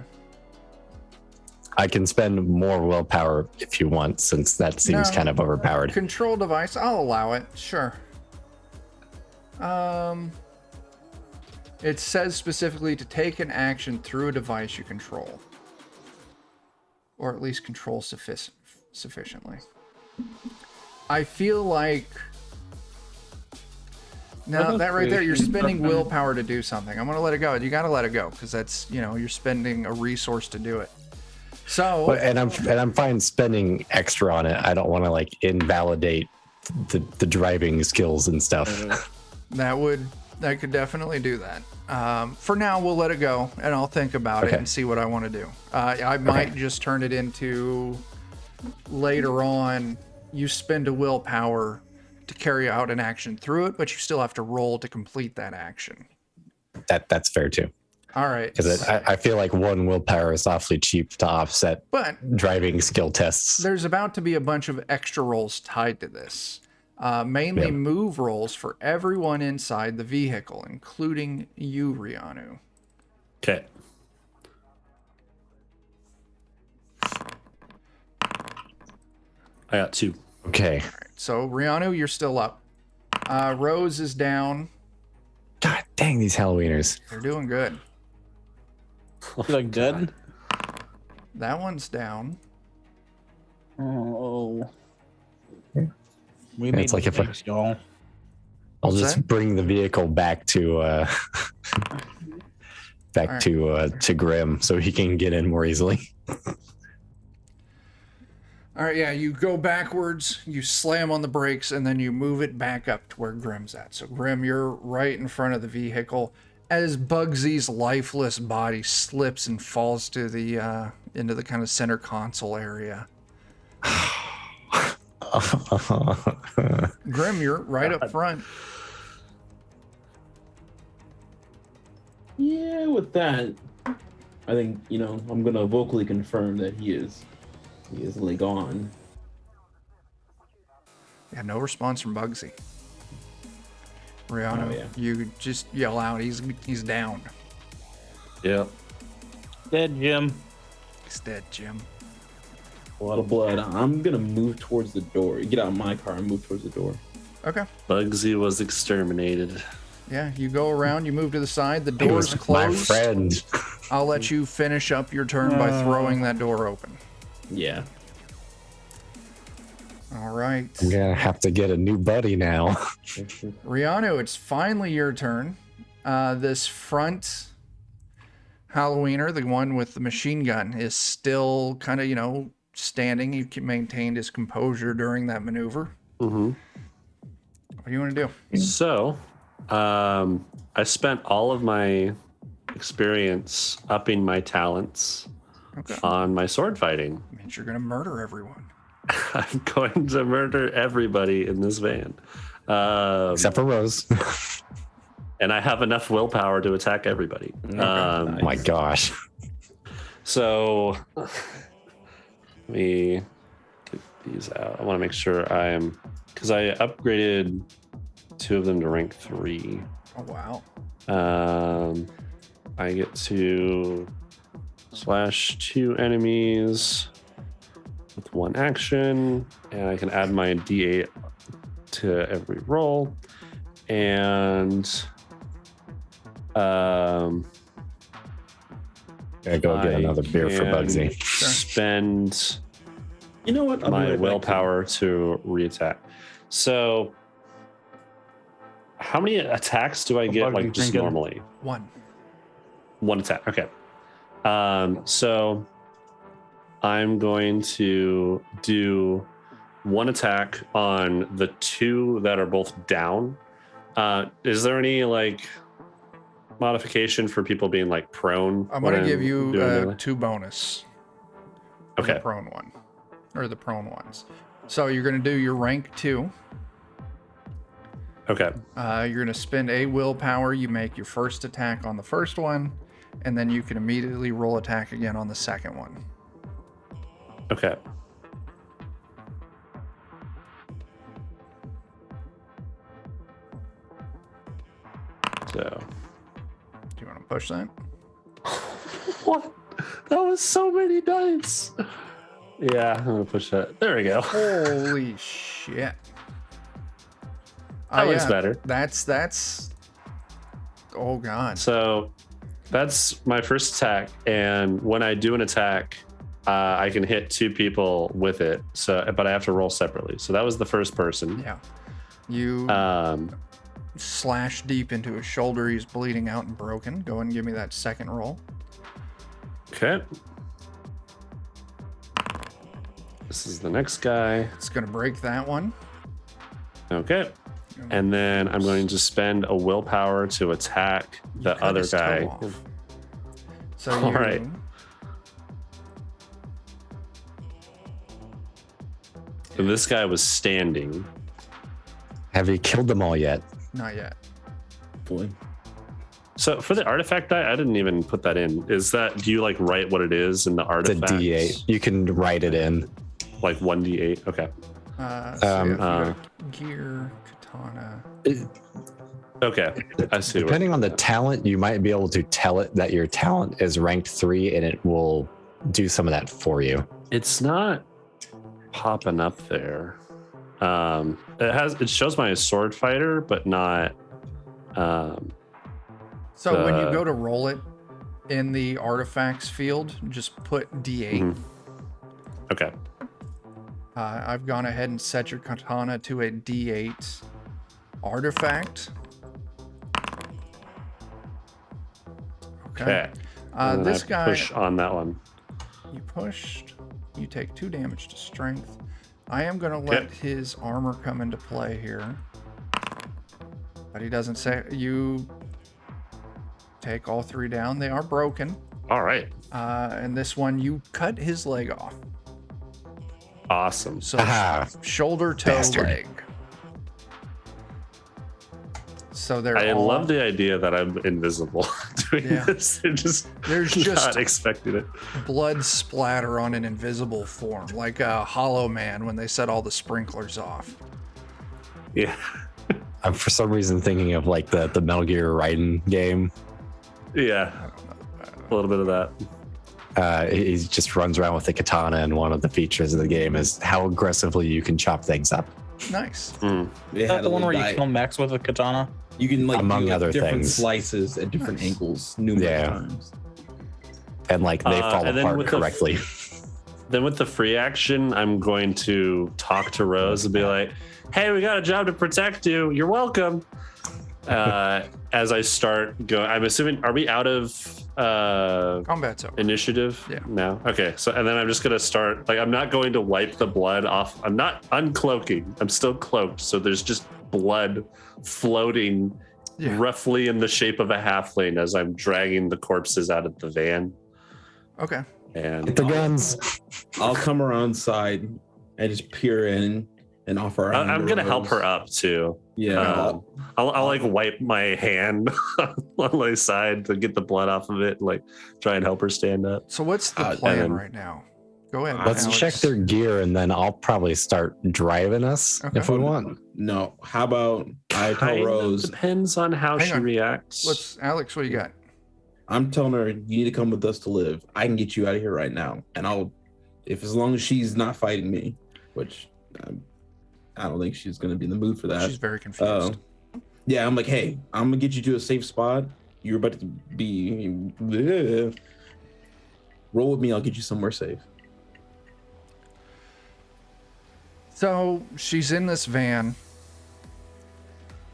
I can spend more willpower if you want, since that seems No. kind of overpowered. Control device, I'll allow it. Sure. It says specifically to take an action through a device you control. Or at least control sufficiently. I feel like... No, that right there, you're spending willpower to do something. I'm going to let it go. You got to let it go, because that's, you're spending a resource to do it. So... But, and I'm fine spending extra on it. I don't want to invalidate the driving skills and stuff. That could definitely do that. For now, we'll let it go, and I'll think about it and see what I want to do. I might just turn it into later on. You spend a willpower to carry out an action through it, but you still have to roll to complete that action. That's fair too. All right. Because I feel like one willpower is awfully cheap to offset But driving skill tests. there's about to be a bunch of extra rolls tied to this. Mainly move rolls for everyone inside the vehicle, including you, Reanu. Okay. I got 2. Okay. So, Reanu, you're still up. Rose is down. God dang these Halloweeners. They're doing good. Good? That one's down. Oh. We It's made like if mistakes, y'all. I'll What's just that? bring the vehicle back to to Grim so he can get in more easily. All right, yeah, you go backwards, you slam on the brakes, and then you move it back up to where Grim's at. So, Grim, you're right in front of the vehicle as Bugsy's lifeless body slips and falls to the into the kind of center console area. Grim, you're right up front. Yeah, with that, I think, I'm gonna vocally confirm that he is gone. Yeah, no response from Bugsy. Reanu, Oh, yeah. you just yell out, he's down. Yep. Dead, Jim. He's dead, Jim. A lot of blood. I'm gonna move towards the door. Get out of my car and move towards the door. Okay. Bugsy was exterminated. Yeah, you go around, you move to the side, the He door's was my closed. friend. I'll let you finish up your turn by throwing that door open. Yeah. All right. I'm gonna have to get a new buddy now. Reanu, it's finally your turn. This front Halloweener, the one with the machine gun, is still kind of, standing. He maintained his composure during that maneuver. Mm-hmm. What do you want to do? So, I spent all of my experience upping my talents Okay. on my sword fighting. Means you're going to murder everyone. I'm going to murder everybody in this van. Except for Rose. And I have enough willpower to attack everybody. Oh my gosh. So let me get these out. I want to make sure because I upgraded 2 of them to rank 3. Oh, wow. I get to slash 2 enemies with 1 action, and I can add my D8 to every roll. And I Gotta go get another beer for can Bugsy. Spend You know what? I'll be my right back. willpower to reattack. So, how many attacks do I get, Bugsy, like, just drinking. normally? One attack. Okay. So I'm going to do one attack on the two that are both down. Is there any like modification for people being like prone? I'm when going to give you doing melee? 2 bonus. for Okay. The prone one. Or the prone ones. So you're going to do your rank 2. Okay. You're going to spend a willpower. You make your first attack on the first one, and then you can immediately roll attack again on the second one. Okay. So. Do you want to push that? What? That was so many dice. Yeah, I'm gonna push that. There we go. Holy shit. That looks better. That's. Oh god. So that's my first attack, and when I do an attack, I can hit 2 people with it. So, but I have to roll separately. So that was the first person. Yeah. You slash deep into his shoulder. He's bleeding out and broken. Go ahead and give me that second roll. Okay. This is the next guy. It's gonna break that one. Okay. And then I'm going to spend a willpower to attack the Cut other his toe guy. off. So All you, right. And this guy was standing. Have you killed them all yet? Not yet. Boy. So for the artifact die, I didn't even put that in. Is that, do you like write what it is in the It's a artifact? D8. You can write it in. Like 1d8. Okay. So you got gear, katana. Okay. I see. Depending on the talent, you might be able to tell it that your talent is ranked 3 and it will do some of that for you. It's not popping up there. It shows my sword fighter, but not. So when you go to roll it in the artifacts field, just put D8. Mhm. Okay. I've gone ahead and set your katana to a D8 artifact. Okay. And then This I guy, push on that one. you pushed. You take 2 damage to strength. I am going to let his armor come into play here. But he doesn't say. You take all 3 down. They are broken. All right. And this one, you cut his leg off. Awesome. So Ah, shoulder, toe, bastard. leg. So they're I all, love the idea that I'm invisible doing Yeah. this. They're just There's not just expecting it. blood splatter on an invisible form, like a Hollow Man when they set all the sprinklers off. Yeah. I'm for some reason thinking of like the Metal Gear Raiden game. Yeah. A little bit of that. He just runs around with the katana, and one of the features of the game is how aggressively you can chop things up. Nice. They Is had that the a one where little you die- kill Max with a katana? You can like Among do, like, other different things. slices at different angles numerous times. And like they fall and then apart with correctly. Then with the free action, I'm going to talk to Rose and be like, "Hey, we got a job to protect you. You're welcome." As I start going, I'm assuming, are we out of Combat's over. initiative Yeah. now? Okay, so and then I'm just gonna start. Like, I'm not going to wipe the blood off. I'm not uncloaking. I'm still cloaked, so there's just blood floating Yeah. roughly in the shape of a halfling as I'm dragging the corpses out of the van. Okay. And Get the guns. I'll come around side and just peer in and offer. I'm gonna help her up too. Yeah. I'll like wipe my hand on my side to get the blood off of it, and like try and help her stand up. So what's the and plan then- right now? Go ahead. Let's Alex. check their gear, and then I'll probably start driving us Okay. if we want. No. How about I tell Kind of Rose? depends on how Hang she on. reacts. Alex, what do you got? I'm telling her you need to come with us to live. I can get you out of here right now, and as long as she's not fighting me, which I don't think she's gonna be in the mood for that. She's very confused. Yeah, I'm like, hey, I'm gonna get you to a safe spot. You're about to be, Roll with me. I'll get you somewhere safe. So she's in this van.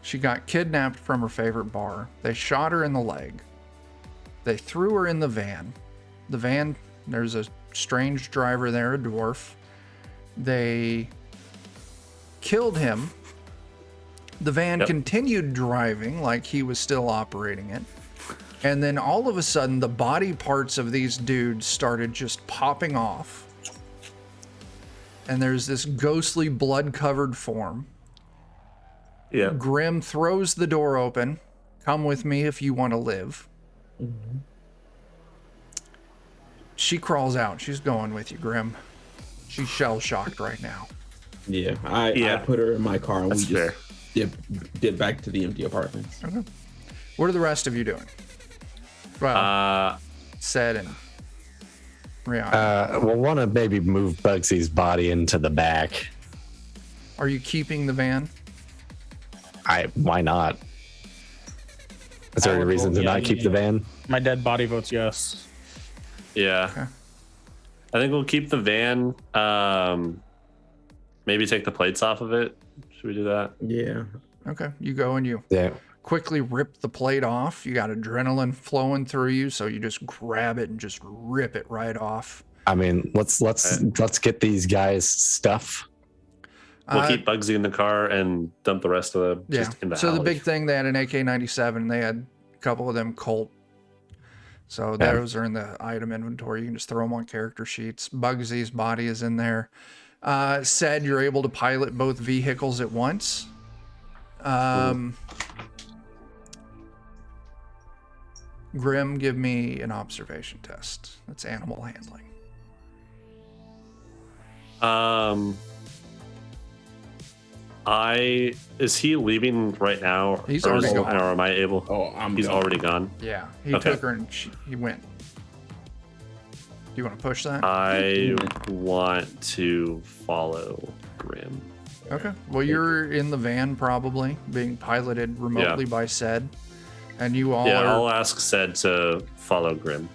She got kidnapped from her favorite bar. They shot her in the leg. They threw her in the van. The van, there's a strange driver there, a dwarf. They killed him. The van continued driving like he was still operating it. And then all of a sudden, the body parts of these dudes started just popping off. And there's this ghostly blood-covered form. Yeah. Grim throws the door open. Come with me if you want to live. Mm-hmm. She crawls out. She's going with you, Grim. She's shell-shocked right now. Yeah, I put her in my car and That's we just dip back to the empty apartments. Okay. What are the rest of you doing? Well, Sed and Reanu. We'll want to maybe move Bugsy's body into the back. Are you keeping the van? Why not? Is there any reason to not keep the van? My dead body votes yes. Yeah. Okay. I think we'll keep the van. Maybe take the plates off of it. Should we do that? Yeah. Okay. You go and you Yeah. quickly rip the plate off. You got adrenaline flowing through you, so you just grab it and just rip it right off. I mean, let's get these guys stuff. We'll keep Bugsy in the car and dump the rest of them just in the So alley. the big thing, they had an AK-97. They had a couple of them Colt. So Yeah. those are in the item inventory. You can just throw them on character sheets. Bugsy's body is in there. Said you're able to pilot both vehicles at once. Grim, give me an observation test. That's animal handling. Is he leaving right now? He's or already is- gone. Or am I able? Oh, He's already gone. Yeah, he Okay. took her and he went. Do you want to push that? I want to follow Grim. Okay. Well, you're in the van probably, being piloted remotely by Sed. And you all Yeah, are... I'll ask Sed to follow Grim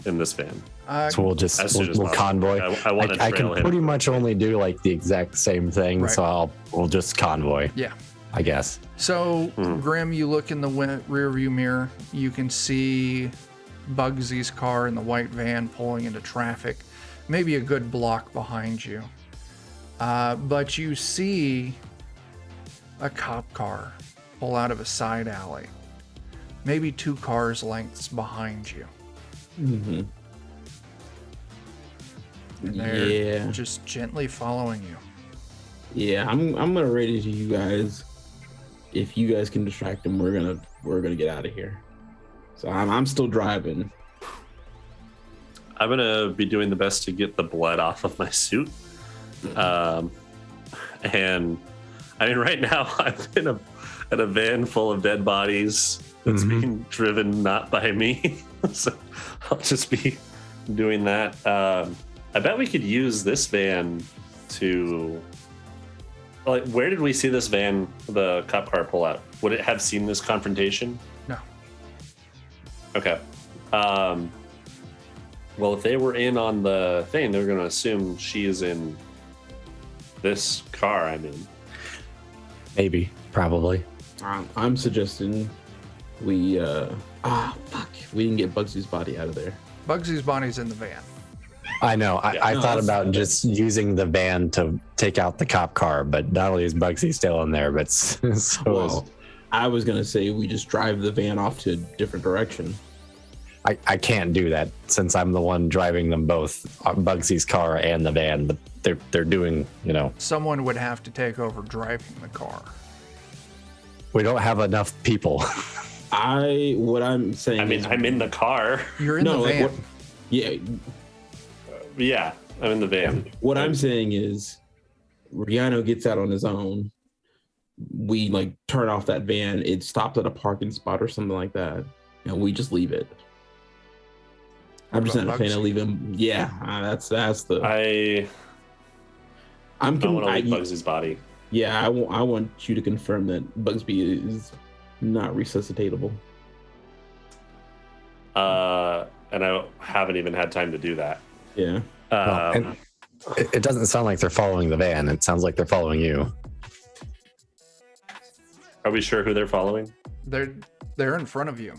in this van. So we'll just As soon as we'll possible. convoy. I want to I can trail him. pretty much only do like the exact same thing, Right. so we'll just convoy, Yeah. I guess. So, Grim, you look in the rear view mirror. You can see Bugsy's car in the white van pulling into traffic, maybe a good block behind you. But you see a cop car pull out of a side alley, maybe 2 cars lengths behind you. Mm-hmm. They're Yeah. just gently following you. Yeah, I'm gonna rate it to you guys. If you guys can distract them, we're gonna get out of here. So I'm still driving. I'm gonna be doing the best to get the blood off of my suit. And I mean, right now I'm in a van full of dead bodies that's being driven not by me. So I'll just be doing that. I bet we could use this van to, like, where did we see this van, the cop car, pull out? Would it have seen this confrontation? No. Okay. Well, if they were in on the thing, they're going to assume she is in this car I'm in. Maybe, probably. I'm suggesting we we can get Bugsy's body out of there. Bugsy's body's in the van. I know. I no, thought that's- about just using the van to take out the cop car, but not only is Bugsy still in there, but so is Well, I was gonna say we just drive the van off to a different direction. I can't do that since I'm the one driving them both, Bugsy's car and the van. But they're doing, Someone would have to take over driving the car. we don't have enough people. What I'm saying. I mean, is, I'm in the car. You're in the like, van. yeah. Yeah, I'm in the van. What I'm saying is, Reanu gets out on his own. We like turn off that van. It stopped at a parking spot or something like that, and we just leave it. I'm just not a fan of leaving. Yeah, that's the. I I'm. don't want to leave I- Bugsy's body. Yeah, I want you to confirm that Bugsby is not resuscitatable. I and I haven't even had time to do that. Yeah. And it doesn't sound like they're following the van. It sounds like they're following you. Are we sure who they're following? They're in front of you.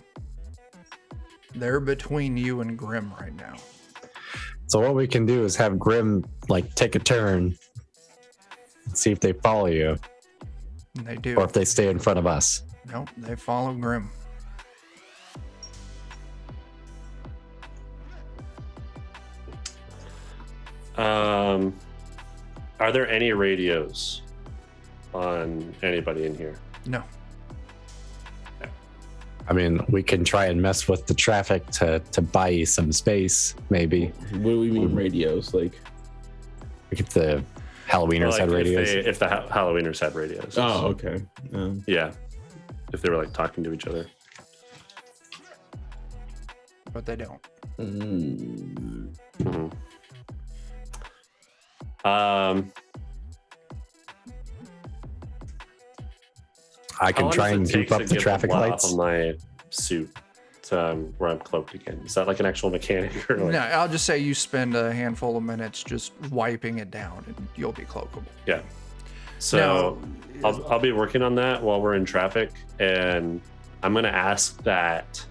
They're between you and Grim right now. So what we can do is have Grim like take a turn, and see if they follow you, And they do. or if they stay in front of us. Nope, they follow Grim. Are there any radios on anybody in here? No. I mean, we can try and mess with the traffic to buy you some space, maybe. What do we mean radios? Like, If the Halloweeners had radios. If the Halloweeners had radios. oh, okay. Yeah. If they were like talking to each other. But they don't. Mm-hmm. I can try and keep up the traffic lights. On my suit to where I'm cloaked again. Is that like an actual mechanic? Or like... No, I'll just say you spend a handful of minutes just wiping it down and you'll be cloakable. Yeah. So Now, I'll be working on that while we're in traffic, and I'm gonna ask that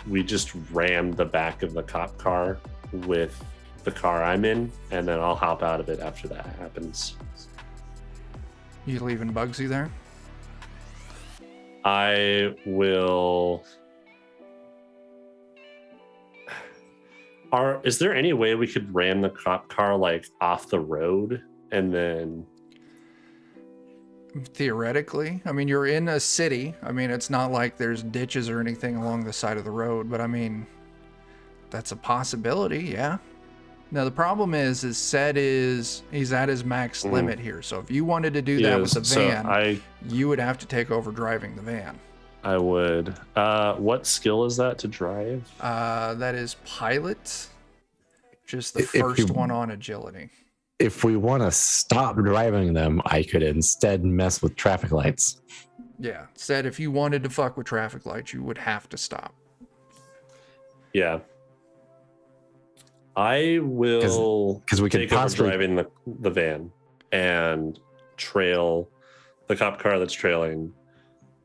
we just ram the back of the cop car with the car I'm in, and then I'll hop out of it after that happens. You leaving Bugsy there? I will. Is there any way we could ram the cop car like off the road and then? Theoretically, I mean, you're in a city. I mean, it's not like there's ditches or anything along the side of the road, but I mean, that's a possibility, yeah. Now the problem is he's at his max limit here. So if you wanted to do that with the van, you would have to take over driving the van. I would. What skill is that to drive? That is pilot. Just the first one on agility. If we want to stop driving them, I could instead mess with traffic lights. Yeah, said if you wanted to fuck with traffic lights, you would have to stop. Yeah. I will because we could take possibly over driving the van and trail the cop car that's trailing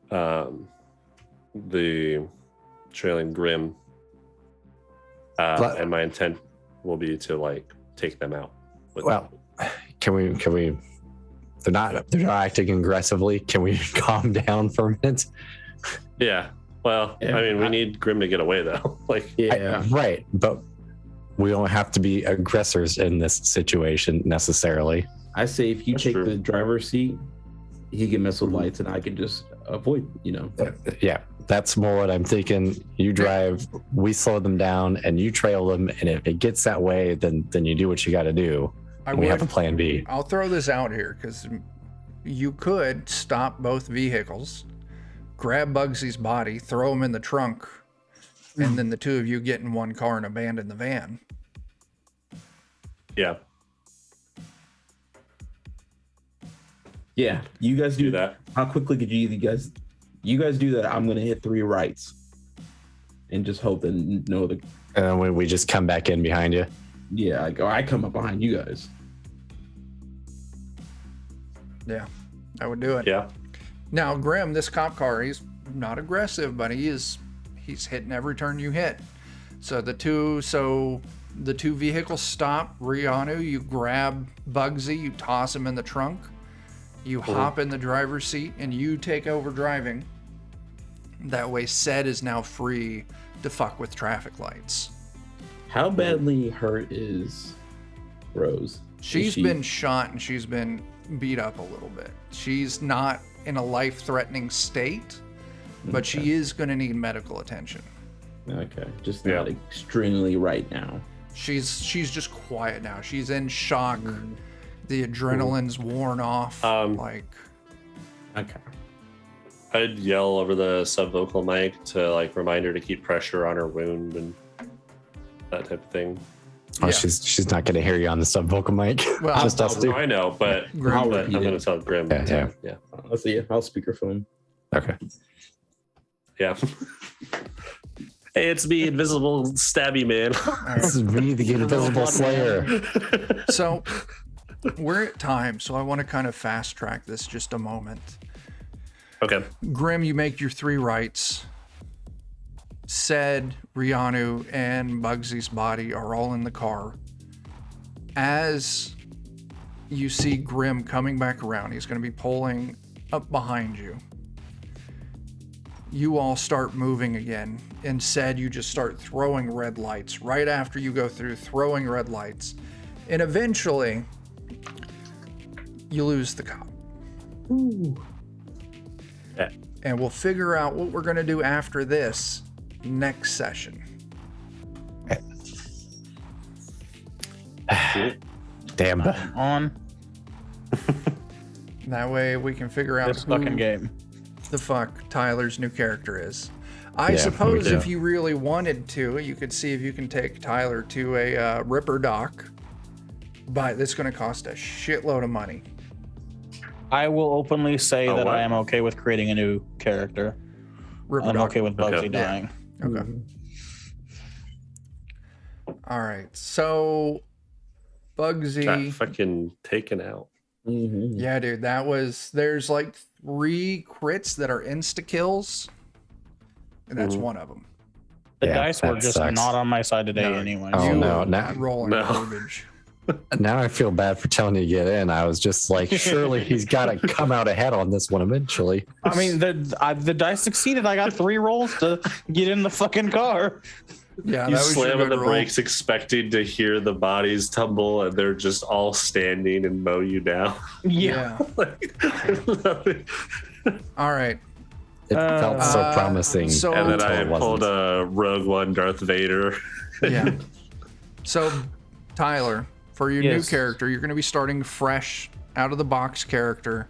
the trailing Grim. And my intent will be to like take them out. Well, can we they're not acting aggressively. Can we calm down for a minute? Yeah. Well, Yeah, I mean, we need Grim to get away though. Like, Right. But we don't have to be aggressors in this situation necessarily. I say if you That's take true. the driver's seat, he can mess with lights and I can just avoid, Yeah, that's more what I'm thinking. You drive, we slow them down, and you trail them. And if it gets that way, then you do what you got to do. We have a plan B. I'll throw this out here because you could stop both vehicles, grab Bugsy's body, throw him in the trunk, and then the two of you get in one car and abandon the van. yeah, Yeah, you guys do that. How quickly could you guys do that? I'm gonna hit 3 rights and just hope that no other. And then we just come back in behind you. Yeah, I come up behind you guys. Yeah, I would do it. Yeah. Now, Grim, this cop car, he's not aggressive, but he's hitting every turn you hit. So the two vehicles stop. Reanu, you grab Bugsy, you toss him in the trunk. You hop in the driver's seat and you take over driving. That way, Sed is now free to fuck with traffic lights. How badly hurt is Rose? She's been shot and she's been beat up a little bit. She's not in a life-threatening state, but she is going to need medical attention. Okay, just not extremely right now. She's just quiet now. She's in shock. The adrenaline's worn off. Okay. I'd yell over the subvocal mic to like remind her to keep pressure on her wound and that type of thing. Oh, Yeah. she's not going to hear you on the subvocal mic. Well, Just us two. I know, but I'm going to tell Grim. Yeah. Let's see. I'll speakerphone. Okay. Yeah. Hey, it's me, Invisible Stabby Man. This is me, the Invisible Slayer. So we're at time, so I want to kind of fast track this just a moment. Okay. Grim, you make your 3 rights. Said, Reanu, and Bugsy's body are all in the car. As you see Grim coming back around, he's going to be pulling up behind you. You all start moving again. And Said, you just start throwing red lights right after you go through, throwing red lights. And eventually, you lose the cop. Ooh. Yeah. And we'll figure out what we're going to do after this next session. Damn. On That way we can figure out this who fucking game. the fuck Tyler's new character is. I Yeah, suppose we if do. you really wanted to, you could see if you can take Tyler to a Ripper dock, but it's going to cost a shitload of money. I will openly say Oh, that what? I am okay with creating a new character. Ripper I'm dock. okay with Bugsy Okay. dying. Okay. All right. So Bugsy. Got fucking taken out. Mhm. Yeah, dude, there's like 3 crits that are insta kills, and that's Mhm. one of them. The Yeah, dice were that just sucks. not on my side today No. anyway. Oh, You no, were now- rolling No. garbage. Now I feel bad for telling you to get in. I was just like, surely he's got to come out ahead on this one eventually. I mean, the dice succeeded. I got 3 rolls to get in the fucking car. Yeah, You that was your slam on good the roll. brakes, expecting to hear the bodies tumble, and they're just all standing and mow you down. Yeah. All right. It felt so promising. so- And then until I it wasn't. pulled a Rogue One Darth Vader. Yeah. So, Tyler, for your new Yes. character, you're going to be starting fresh out of the box character,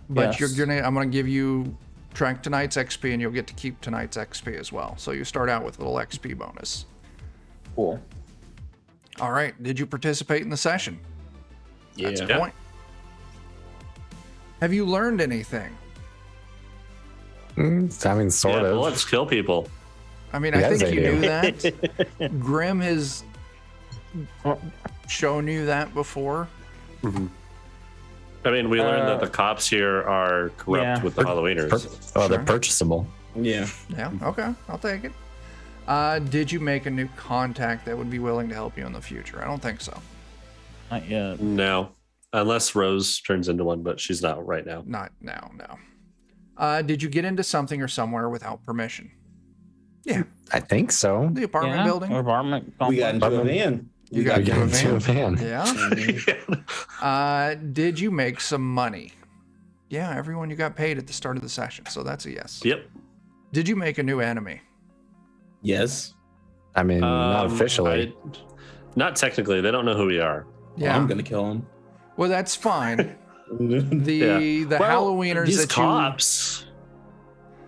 but Yes. I'm going to give you track tonight's XP, and you'll get to keep tonight's XP as well. So you start out with a little XP bonus. Cool. All right. Did you participate in the session? That's Yeah. a point. Have you learned anything? I mean, sort Yeah, of. bullets kill people. I mean, I Yes, think they you do. knew that. Grim has shown you that before. I mean, we learned that the cops here are corrupt Yeah. with the Halloweeners. They're purchasable. Yeah. Yeah, okay, I'll take it. Did you make a new contact that would be willing to help you in the future? I don't think so. Not yet. No, unless Rose turns into one, but she's not right now. Not now, no. Did you get into something or somewhere without permission? Yeah, I think so. the apartment building. Apartment We got into a van. You got We got into a van. Yeah. Did you make some money? Yeah, everyone, you got paid at the start of the session, so that's a yes. Yep. Did you make a new enemy? Yes. I mean, not officially. Not technically. They don't know who we are. Yeah. I'm gonna kill him. Well, that's fine. The Yeah. Well, Halloweeners these that cops,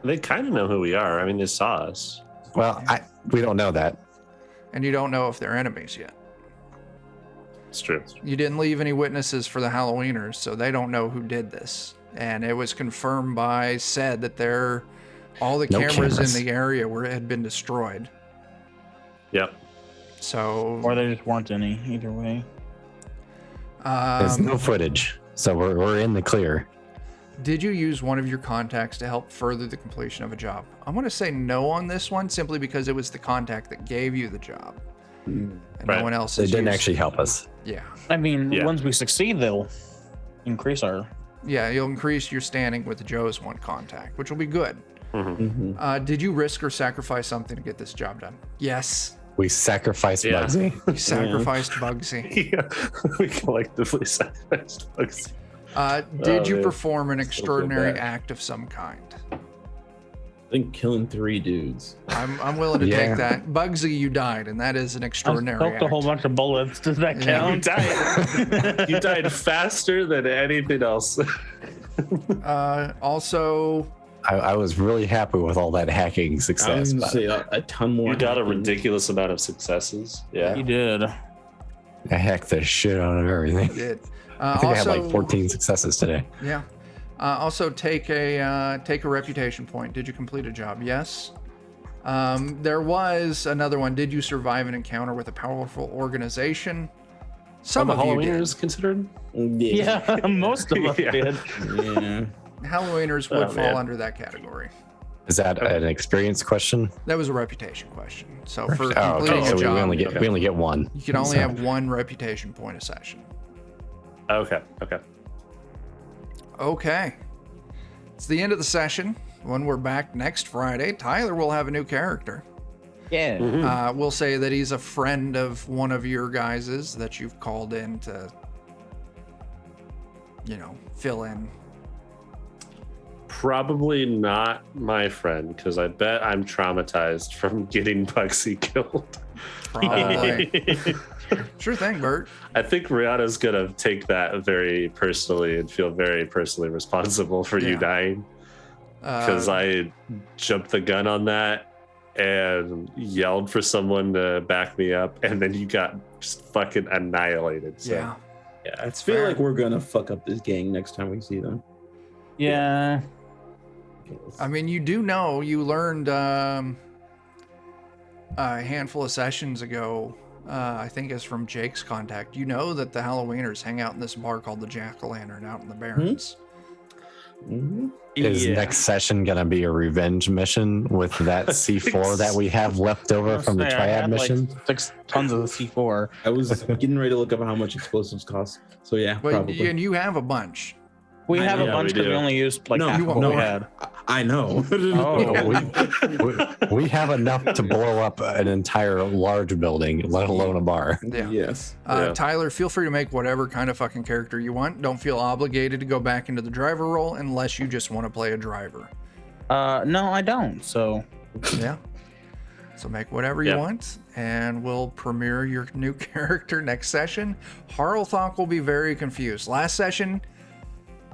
they kind of know who we are. I mean, they saw us. Well, we don't know that. and you don't know if they're enemies yet. It's true. You didn't leave any witnesses for the Halloweeners, so they don't know who did this. And it was confirmed by said that all the No cameras cameras. in the area had been destroyed. Yep. So Or there just weren't any. Either way. There's no footage, so we're in the clear. did you use one of your contacts to help further the completion of a job? I'm going to say no on this one, simply because it was the contact that gave you the job. And no Right. one else They has didn't used- actually help us. Yeah. I mean, Yeah. once we succeed, they'll increase our. Yeah, you'll increase your standing with Joe's one contact, which will be good. Mhm. Did you risk or sacrifice something to get this job done? Yes. We sacrificed Yeah. Bugsy. You sacrificed Bugsy. Yeah. We collectively sacrificed Bugsy. Did Oh, you man. perform an extraordinary bad. act of some kind? I think killing 3 dudes. I'm willing to Yeah. take that. Bugsy, you died, and that is an I extraordinary poked act. a whole bunch of bullets. Does that Yeah. You count? died. You died faster than anything else. Also, I was really happy with all that hacking I was success. gonna But say a ton more. You got a hacking. ridiculous amount of successes. Yeah. You did. I hacked the shit out of everything. did. I think I had Also, like 14 successes today. Yeah. Also, take a reputation point. Did you complete a job? Yes. There was another one. Did you survive an encounter with a powerful organization? Some Are of the you did. Halloweeners considered? Yeah, most of us Yeah. did. Yeah. Halloweeners would Oh, fall man. under that category. Is that an experience question? That was a reputation question. So for Oh, completing okay. a So we job, only get one. you can only So- have one reputation point a session. Okay. Okay. It's the end of the session. When we're back next Friday, Tyler will have a new character. Yeah. We'll say that he's a friend of one of your guys's that you've called in to, fill in. Probably not my friend, because I bet I'm traumatized from getting Bugsy killed. Probably. Sure thing, Bert. I think Rihanna's gonna take that very personally and feel very personally responsible for you Yeah. dying, because I jumped the gun on that and yelled for someone to back me up, and then you got just fucking annihilated. So Yeah. I feel fair. like we're gonna fuck up this gang next time we see them. Yeah. I mean, you do know, you learned a handful of sessions ago, I think it's from Jake's contact, you know that the Halloweeners hang out in this bar called the Jack-O-Lantern out in the Barrens. Mhm. Is next session gonna be a revenge mission with that C4 that we have left over from the I triad had, mission? Like 6 tons of C4. I was getting ready to look up how much explosives cost. So yeah, But probably. and you have a bunch. We have a Yeah, bunch we because we do. only used like No, half you of what we won't. had. I know. Oh. we have enough to blow up an entire large building, let alone a bar. Yeah. Yes. Yeah. Tyler, feel free to make whatever kind of fucking character you want. Don't feel obligated to go back into the driver role unless you just want to play a driver. No, I don't. So Yeah. So make whatever you Yeah. want, and we'll premiere your new character next session. Harlthok will be very confused. Last session,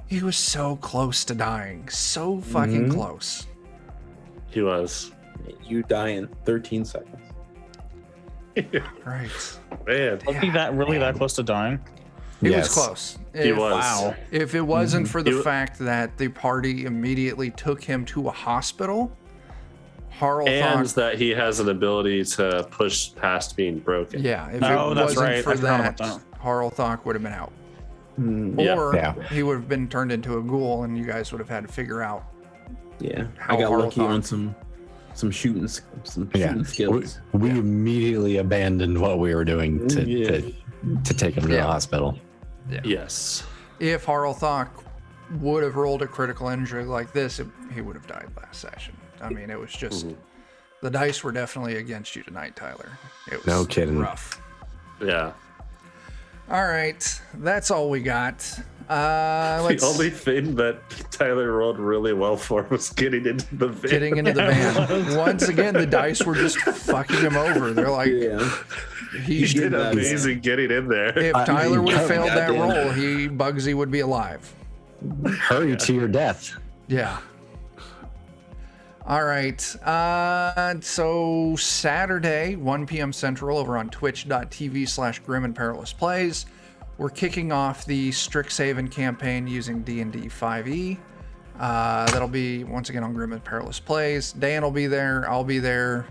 he was so close to dying. So fucking close. he was. You die in 13 seconds. Right. Man, was he that really that close to dying? He Yes. was close. he If- was. Wow. If it wasn't for the You- fact that the party immediately took him to a hospital, And Harlthok. that he has an ability to push past being broken. Yeah, if Oh, it that's wasn't right. for I forgot that, about Harlthok would have been out. Yeah. Or Yeah. he would have been turned into a ghoul, and you guys would have had to figure out. Yeah. How I got lucky Harlthok- on some shooting Yeah, shooting skills. we immediately abandoned what we were doing to take him to Yeah. the hospital. Yes. If Harlthok would have rolled a critical injury like this, he would have died last session. I mean, it was just the dice were definitely against you tonight, Tyler. It was No kidding. rough. Yeah. All right, that's all we got. The Let's only thing that Tyler rolled really well for was getting into the van. getting into the van. Once again, the dice were just fucking him over. They're like, Yeah. he He should. did amazing getting in there. If Tyler would have failed that goddamn. roll, Bugsy would be alive. Hurry to your death. Yeah. All right. So Saturday, 1 p.m. Central, over on twitch.tv/Grim and Perilous Plays, we're kicking off the Strixhaven campaign using D&D 5e. That'll be once again on Grim and Perilous Plays. Dan will be there. I'll be there.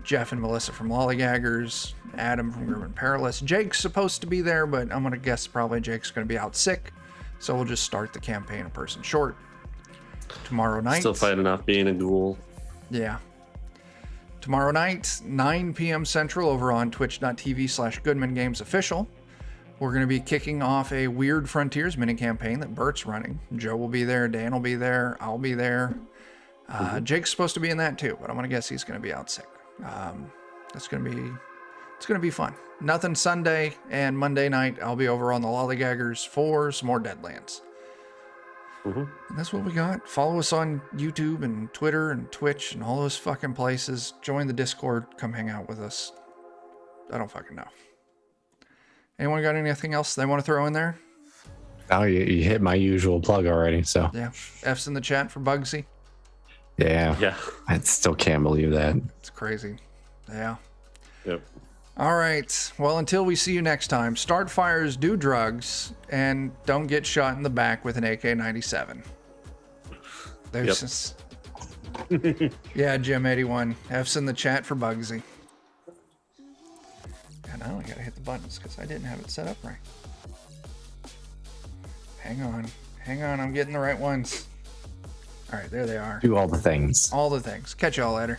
Jeff and Melissa from Lollygaggers. Adam from Grim and Perilous. Jake's supposed to be there, but I'm gonna guess probably Jake's gonna be out sick. So we'll just start the campaign a person short. Tomorrow night. Still fighting off being a ghoul. Yeah. Tomorrow night, 9 p.m. Central, over on twitch.tv/Goodman Games Official. We're going to be kicking off a Weird Frontiers mini campaign that Bert's running. Joe will be there, Dan will be there, I'll be there. Jake's supposed to be in that too, but I'm going to guess he's going to be out sick. It's going to be fun. Nothing Sunday, and Monday night I'll be over on the Lollygaggers for some more Deadlands. And that's what we got. Follow us on YouTube and Twitter and Twitch and all those fucking places. Join the Discord. Come hang out with us. I don't fucking know. Anyone got anything else they want to throw in there? Oh, you hit my usual plug already. So Yeah. F's in the chat for Bugsy. yeah, Yeah. I still can't believe that. It's crazy. Yeah. Yep. All right. Well, until we see you next time, start fires, do drugs, and don't get shot in the back with an AK-97. There's Yep. just... Yeah, Jim81. F's in the chat for Bugsy. And now I gotta hit the buttons because I didn't have it set up right. Hang on. Hang on, I'm getting the right ones. All right, there they are. Do all the things. All the things. Catch y'all later.